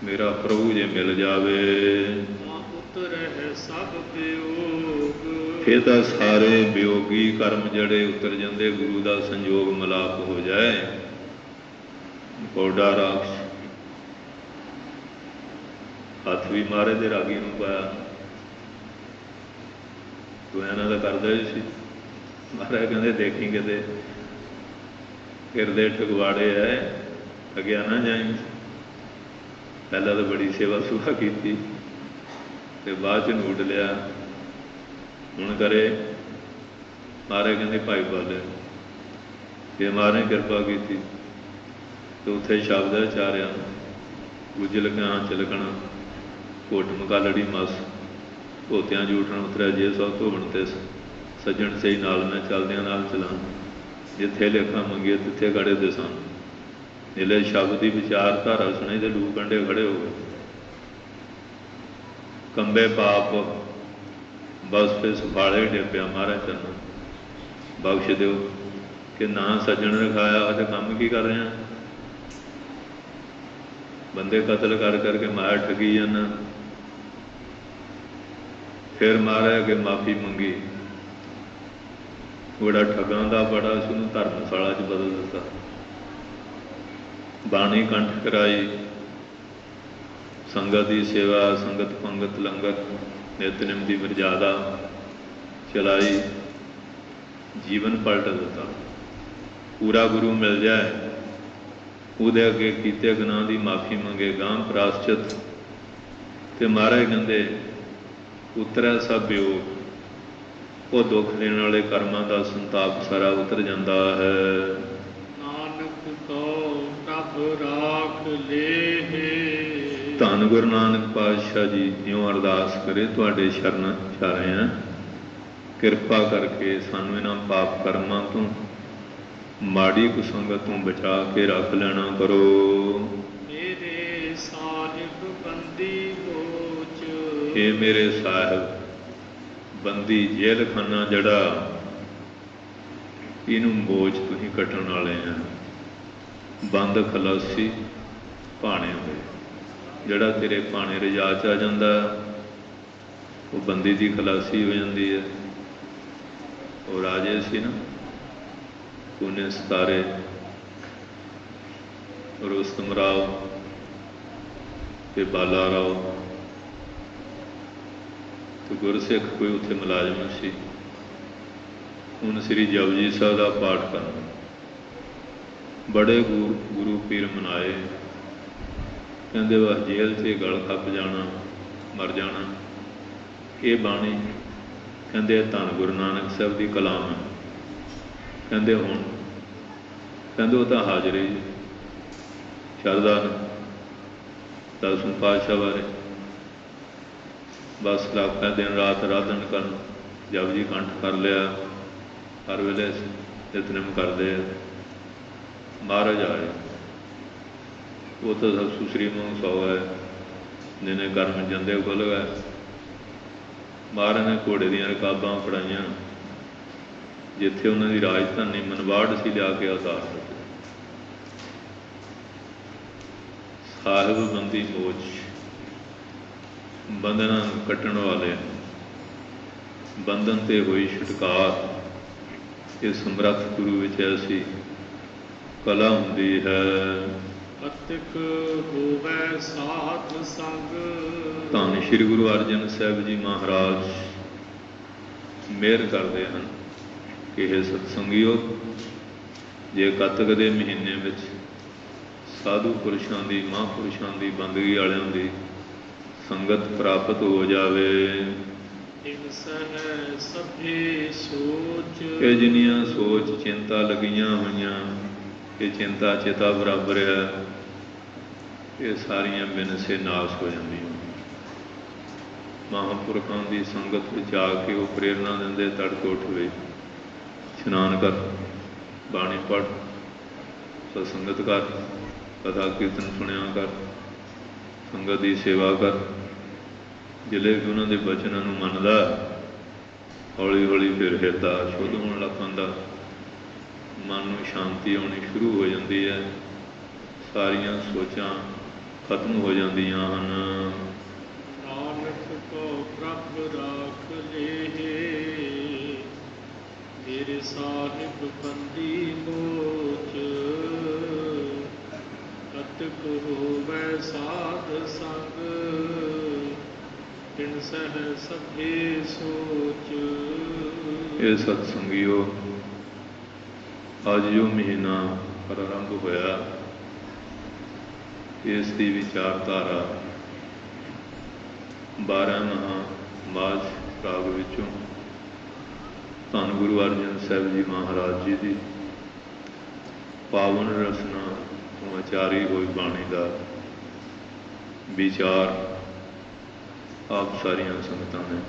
ਮੇਰਾ ਪ੍ਰਭੂ ਜੇ ਮਿਲ ਜਾਵੇ ਤਾਂ ਉਤਰਹਿ ਸਭ ਵਿਯੋਗ। ਫਿਰ ਤਾਂ ਸਾਰੇ ਵਿਯੋਗੀ ਕਰਮ ਜਿਹੜੇ ਉਤਰ ਜਾਂਦੇ, ਗੁਰੂ ਦਾ ਸੰਯੋਗ ਮਿਲਾਪ ਹੋ ਜਾਏ। ਗੋਡਾ ਰਾਖਸ਼ ਹੱਥ ਵੀ ਮਹਾਰਾਜ ਦੇ ਰਾਗੀ ਨੂੰ ਪਾਇਆ, ਤੂੰ ਇਹਨਾਂ ਦਾ ਕਰਦਾ ਹੀ ਸੀ। ਮਹਾਰਾਜ ਕਹਿੰਦੇ ਦੇਖੀ ਕਿਤੇ ਕਿਰਦੇ ਠਗਵਾੜੇ ਐ, ਅੱਗਿਆ ਨਾ ਜਾਈ। ਪਹਿਲਾਂ ਤਾਂ ਬੜੀ ਸੇਵਾ ਸੁਭਾ ਕੀਤੀ ਤੇ ਬਾਅਦ ਚ ਨੂੜ ਲਿਆ, ਹੁਣ ਕਰੇ। ਮਹਾਰਾਜ ਕਹਿੰਦੇ ਭਾਈ ਬਾਲੇ ਜੇ ਮਹਾਰਾਜ ਕਿਰਪਾ ਕੀਤੀ ਤੇ ਉੱਥੇ ਸ਼ਬਦ ਉਚਾਰਿਆ, ਗੁਜਲ ਕਾਂ ਚਲਕਣਾ ਘੋਟ ਮੁਕਾ ਲੜੀ ਮਸ ਧੋਤਿਆਂ ਜੂਠਣ ਉਤਰਿਆ ਜੇ ਸੌ ਧੋਵਣ ਤੇ ਸੱਜਣ ਸਹੀ ਨਾਲ ਮੈਂ ਚੱਲਦਿਆਂ ਨਾਲ ਚਲਾਂ। ਜਿੱਥੇ ਲੇਖਾਂ ਮੰਗੀਏ ਤਿੱਥੇ ਖੜੇ ਦੇ ਸਨ। ਜਿਲੇ ਸ਼ਬਦ ਦੀ ਵਿਚਾਰਧਾਰਾ ਸੁਣੀ ਤੇ ਲੂ ਕੰਡੇ ਖੜੇ ਹੋ ਗਏ। ਕੰਬੇ ਪਾਪ ਬਸ ਫਿਰ ਸੁਖਾਲੇ ਡਿੱਪਿਆ ਮਹਾਰਾਜ ਚਰਨਾਂ ਬਖਸ਼ ਦਿਓ ਕਿ ਨਾ ਸੱਜਣ ਰਖਾਇਆ ਅਤੇ ਕੰਮ ਕੀ ਕਰ ਰਿਹਾ? ਬੰਦੇ ਕਤਲ ਕਰ ਕਰਕੇ ਮਾਇਆ ਠੱਗੀ ਜਾਂਦਾ। ਫਿਰ ਮਹਾਰਾਜ ਅੱਗੇ ਮਾਫੀ ਮੰਗੀ, ਬੜਾ ਠੱਗਾਂ ਦਾ ਬੜਾ ਸੀ, ਉਹਨੂੰ ਧਰਮਸ਼ਾਲਾ 'ਚ ਬਦਲ ਦਿੱਤਾ। ਬਾਣੀ ਕੰਠ ਕਰਾਈ, ਸੰਗਤ ਦੀ ਸੇਵਾ, ਸੰਗਤ ਪੰਗਤ ਲੰਗਰ ਨਿਤਨੇਮ ਦੀ ਮਰਜ਼ਾਦਾ ਚਲਾਈ, ਜੀਵਨ ਪਲਟ ਦਿੱਤਾ। ਪੂਰਾ ਗੁਰੂ ਮਿਲ ਜਾਏ, ਉਹਦੇ ਅੱਗੇ ਕੀਤੇ ਗੁਨਾਹ ਦੀ ਮਾਫੀ ਮੰਗੇ, ਗਾਂ ਪ੍ਰਾਸ਼ਚਿਤ। ਤੇ ਮਹਾਰਾਜ ਕਹਿੰਦੇ ਉਤਰੈ ਸਭ ਵਿਯੋਗ, ਉਹ ਦੁੱਖ ਦੇਣ ਵਾਲੇ ਕਰਮਾਂ ਦਾ ਸੰਤਾਪ ਸਾਰਾ ਉਤਰ ਜਾਂਦਾ ਹੈ। ਨਾਨਕ ਕੋ ਪ੍ਰਭ ਰਾਖ ਲੇਹਿ। ਧੰਨ ਗੁਰੂ ਨਾਨਕ ਪਾਤਸ਼ਾਹ ਜੀ ਇਉਂ ਅਰਦਾਸ ਕਰੇ ਤੁਹਾਡੇ ਸ਼ਰਨ ਚਾਰੇ ਹਾਂ, ਕਿਰਪਾ ਕਰਕੇ ਸਾਨੂੰ ਇਹਨਾਂ ਪਾਪ ਕਰਮਾਂ ਤੋਂ, ਮਾੜੀ ਕੁਸੰਗਤ ਤੋਂ ਬਚਾ ਕੇ ਰੱਖ ਲੈਣਾ ਕਰੋ। ਮੇਰੇ ਸਾਹਿਬ ਬੰਦੀ ਹੋਚ। ਇਹ ਮੇਰੇ ਸਾਹਿਬ ਬੰਦੀ ਜੇਲ੍ਹ ਖਾਨਾ ਜਿਹੜਾ ਇਹਨੂੰ ਬੋਝ ਤੁਸੀਂ ਕੱਟਣ ਵਾਲੇ ਆ। ਬੰਦ ਖਲਾਸੀ ਭਾਣੇ ਹੋਏ, ਜਿਹੜਾ ਤੇਰੇ ਭਾਣੇ ਰਜਾ 'ਚ ਆ ਜਾਂਦਾ ਉਹ ਬੰਦੀ ਦੀ ਖਲਾਸੀ ਹੋ ਜਾਂਦੀ ਹੈ। ਉਹ ਰਾਜੇ ਸੀ ਨਾ ਪੁਨੇ ਸਤਾਰੇ, ਰੁਸਤਮ ਰਾਓ ਤੇ ਬਾਲਾ ਰਾਓ, ਤੇ ਗੁਰਸਿੱਖ ਕੋਈ ਉੱਥੇ ਮੁਲਾਜ਼ਮ ਸੀ। ਹੁਣ ਸ੍ਰੀ ਜਪਜੀ ਸਾਹਿਬ ਦਾ ਪਾਠ ਕਰਨਾ, ਬੜੇ ਗੁਰੂ ਪੀਰ ਮਨਾਏ। ਕਹਿੰਦੇ ਬਸ ਜੇਲ੍ਹ 'ਚ ਗਲ ਖੱਪ ਜਾਣਾ, ਮਰ ਜਾਣਾ। ਇਹ ਬਾਣੀ ਕਹਿੰਦੇ ਧੰਨ ਗੁਰੂ ਨਾਨਕ ਸਾਹਿਬ ਦੀ ਕਲਾਮ ਹੈ। ਕਹਿੰਦੇ ਹੁਣ ਕਹਿੰਦੇ ਉਹ ਤਾਂ ਹਾਜ਼ਰੀ ਸ਼ਰਧਾ ਦਸਵੇਂ ਪਾਤਸ਼ਾਹ ਬਾਰੇ ਬਸ ਲਾਖਾਂ ਦਿਨ ਰਾਤ ਆਰਾਧਨ ਕਰਨ, ਜਪਜੀ ਕੰਠ ਕਰ ਲਿਆ, ਹਰ ਵੇਲੇ ਨਿਤਨੇਮ ਕਰਦੇ ਆ। ਮਹਾਰਾਜ ਆਏ। ਉਹ ਤਾਂ ਸਭ ਸੁਸਰੀ ਵਾਂਗ ਸੌ ਹੈ, ਜਿਨੇ ਕਰਮ ਜਾਂਦੇ ਖੁੱਲ੍ਹ ਗਏ। ਮਹਾਰਾਜ ਨੇ ਘੋੜੇ ਦੀਆਂ ਰਕਾਬਾਂ ਫੜਾਈਆਂ, ਜਿੱਥੇ ਉਹਨਾਂ ਦੀ ਰਾਜਧਾਨੀ ਮਨਵਾੜ ਸੀ ਲਿਆ ਕੇ ਉਤਾਰ ਦਿੱਤੇ। ਸਾਹਿਬ ਬੰਦੀ ਮੋਚ, ਬੰਧਨਾਂ ਨੂੰ ਕੱਟਣ ਵਾਲੇ, ਬੰਧਨ ਤੇ ਹੋਈ ਛੁਟਕਾਰ, ਇਹ ਸਮਰੱਥ ਗੁਰੂ ਵਿੱਚ ਐਸੀ ਕਲਾ ਹੁੰਦੀ ਹੈ। ਅਤਿਕ ਹੋਵੇ ਸਾਧ ਸੰਗ, ਧੰਨ ਸ਼੍ਰੀ ਗੁਰੂ ਅਰਜਨ ਸਾਹਿਬ ਜੀ ਮਹਾਰਾਜ ਮਿਹਰ ਕਰਦੇ ਹਨ ਕਿ ਇਹ ਸਤਸੰਗੀਓ, ਜੇ ਕੱਤਕ ਦੇ ਮਹੀਨੇ ਵਿੱਚ ਸਾਧੂ ਪੁਰਸ਼ਾਂ ਦੀ, ਮਹਾਂਪੁਰਸ਼ਾਂ ਦੀ, ਬੰਦਗੀ ਵਾਲਿਆਂ ਦੀ ਸੰਗਤ ਪ੍ਰਾਪਤ ਹੋ ਜਾਵੇ, ਸਭੇ ਸੋਚ, ਇਹ ਜਿੰਨੀਆਂ ਸੋਚ ਚਿੰਤਾ ਲੱਗੀਆਂ ਹੋਈਆਂ, ਇਹ ਚਿੰਤਾ ਚੇਤਾ ਬਰਾਬਰ ਹੈ, ਇਹ ਸਾਰੀਆਂ ਬਿਨਸੇ ਨਾਸ ਹੋ ਜਾਂਦੀਆਂ। ਮਹਾਂਪੁਰਖਾਂ ਦੀ ਸੰਗਤ ਵਿੱਚ ਆ ਕੇ ਉਹ ਪ੍ਰੇਰਨਾ ਦਿੰਦੇ, ਤੜਕੇ ਉੱਠ ਵੇ, ਇਸ਼ਨਾਨ ਕਰ, ਬਾਣੀ ਪੜ੍ਹ, ਸਤਸੰਗਤ ਕਰ, ਕਥਾ ਕੀਰਤਨ ਸੁਣਿਆ ਕਰ, ਸੰਗਤ ਦੀ ਸੇਵਾ ਕਰ। ਜਿਹੜੇ ਵੀ ਉਹਨਾਂ ਦੇ ਬਚਨਾਂ ਨੂੰ ਮੰਨਦਾ, ਹੌਲੀ ਹੌਲੀ ਫਿਰ ਹਿਰਦਾ ਸ਼ੁੱਧ ਹੋਣ ਲੱਗ ਪੈਂਦਾ, ਮਨ ਨੂੰ ਸ਼ਾਂਤੀ ਆਉਣੀ ਸ਼ੁਰੂ ਹੋ ਜਾਂਦੀ ਹੈ, ਸਾਰੀਆਂ ਸੋਚਾਂ ਖਤਮ ਹੋ ਜਾਂਦੀਆਂ ਹਨ। ਨਾਨਕ ਕੋ ਪ੍ਰਭ ਰਾਖ ਲੇਹਿ, ਮੇਰੇ ਸਾਹਿਬ ਬੰਦੀ ਮੋਚ, ਕਤਕ ਹੋਵੇ ਸਾਧ ਸੰਗ, ਤਿਨ ਸਹਿ ਸਭੇ ਸੋਚ। ਇਹ ਸਤਸੰਗੀਓ, ਅੱਜ ਜੋ ਮਹੀਨਾ ਆਰੰਭ ਹੋਇਆ, ਇਸ ਦੀ ਵਿਚਾਰਧਾਰਾ 12 ਮਹਾਂ ਮਾਝ ਰਾਗ ਵਿੱਚੋਂ ਧੰਨ ਗੁਰੂ ਅਰਜਨ ਸਾਹਿਬ ਜੀ ਮਹਾਰਾਜ ਜੀ ਦੀ ਪਾਵਨ ਰਸਨਾ ਤੋਂ ਆਚਾਰੀ ਹੋਈ ਬਾਣੀ ਦਾ ਵਿਚਾਰ ਆਪ ਸਾਰੀਆਂ ਸੰਗਤਾਂ ਨੇ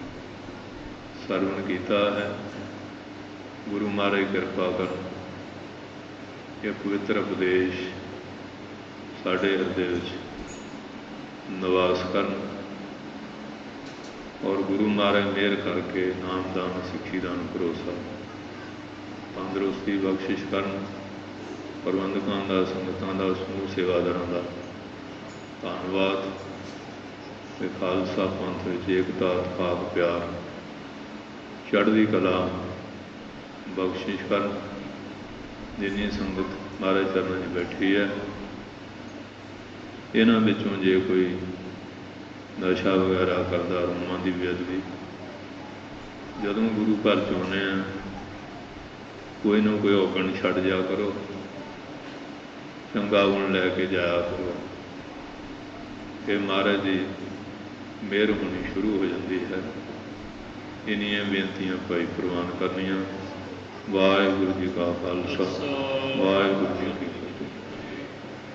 ਸਰਵਣ ਕੀਤਾ ਹੈ। ਗੁਰੂ ਮਹਾਰਾਜ ਕਿਰਪਾ ਕਰਨ, ਇਹ ਪਵਿੱਤਰ ਉਪਦੇਸ਼ ਸਾਡੇ ਹਿਰਦੇ ਵਿੱਚ ਨਿਵਾਸ ਕਰਨ, ਔਰ ਗੁਰੂ ਮਹਾਰਾਜ ਮਿਹਰ ਕਰਕੇ ਨਾਮਦਾਨ, ਸਿੱਖੀ ਦਾਨ, ਭਰੋਸਾ, ਤੰਦਰੁਸਤੀ ਬਖਸ਼ਿਸ਼ ਕਰਨ। ਪ੍ਰਬੰਧਕਾਂ ਦਾ, ਸੰਗਤਾਂ ਦਾ, ਸਮੂਹ ਸੇਵਾਦਾਰਾਂ ਦਾ ਧੰਨਵਾਦ। ਤੇ ਖਾਲਸਾ ਪੰਥ ਵਿੱਚ ਏਕਤਾ, ਭਾਵ, ਪਿਆਰ, ਚੜ੍ਹਦੀ ਕਲਾ ਬਖਸ਼ਿਸ਼ ਕਰਨ। ਜਿੰਨੀ ਸੰਗਤ ਮਹਾਰਾਜ ਚਰਨਾਂ 'ਚ ਬੈਠੀ ਹੈ, ਇਹਨਾਂ ਵਿੱਚੋਂ ਜੇ ਕੋਈ ਨਸ਼ਾ ਵਗੈਰਾ ਕਰਦਾ, ਰੂਮਾਂ ਦੀ ਬੇਅਦਬੀ, ਜਦੋਂ ਗੁਰੂ ਘਰ 'ਚ ਆਉਂਦੇ ਹਾਂ, ਕੋਈ ਨਾ ਕੋਈ ਔਗਣ ਛੱਡ ਜਾ ਕਰੋ, ਚੰਗਾ ਗੁਣ ਲੈ ਕੇ ਜਾਇਆ ਕਰੋ। ਇਹ ਮਹਾਰਾਜ ਦੀ ਮਿਹਰ ਹੋਣੀ ਸ਼ੁਰੂ ਹੋ ਜਾਂਦੀ ਹੈ। ਇੰਨੀਆਂ ਬੇਨਤੀਆਂ ਭਾਈ ਪ੍ਰਵਾਨ ਕਰਨੀਆਂ। ਵਾਹਿਗੁਰੂ ਜੀ ਕਾ ਖਾਲਸਾ, ਵਾਹਿਗੁਰੂ ਜੀ ਕੀ ਫਤਿਹ।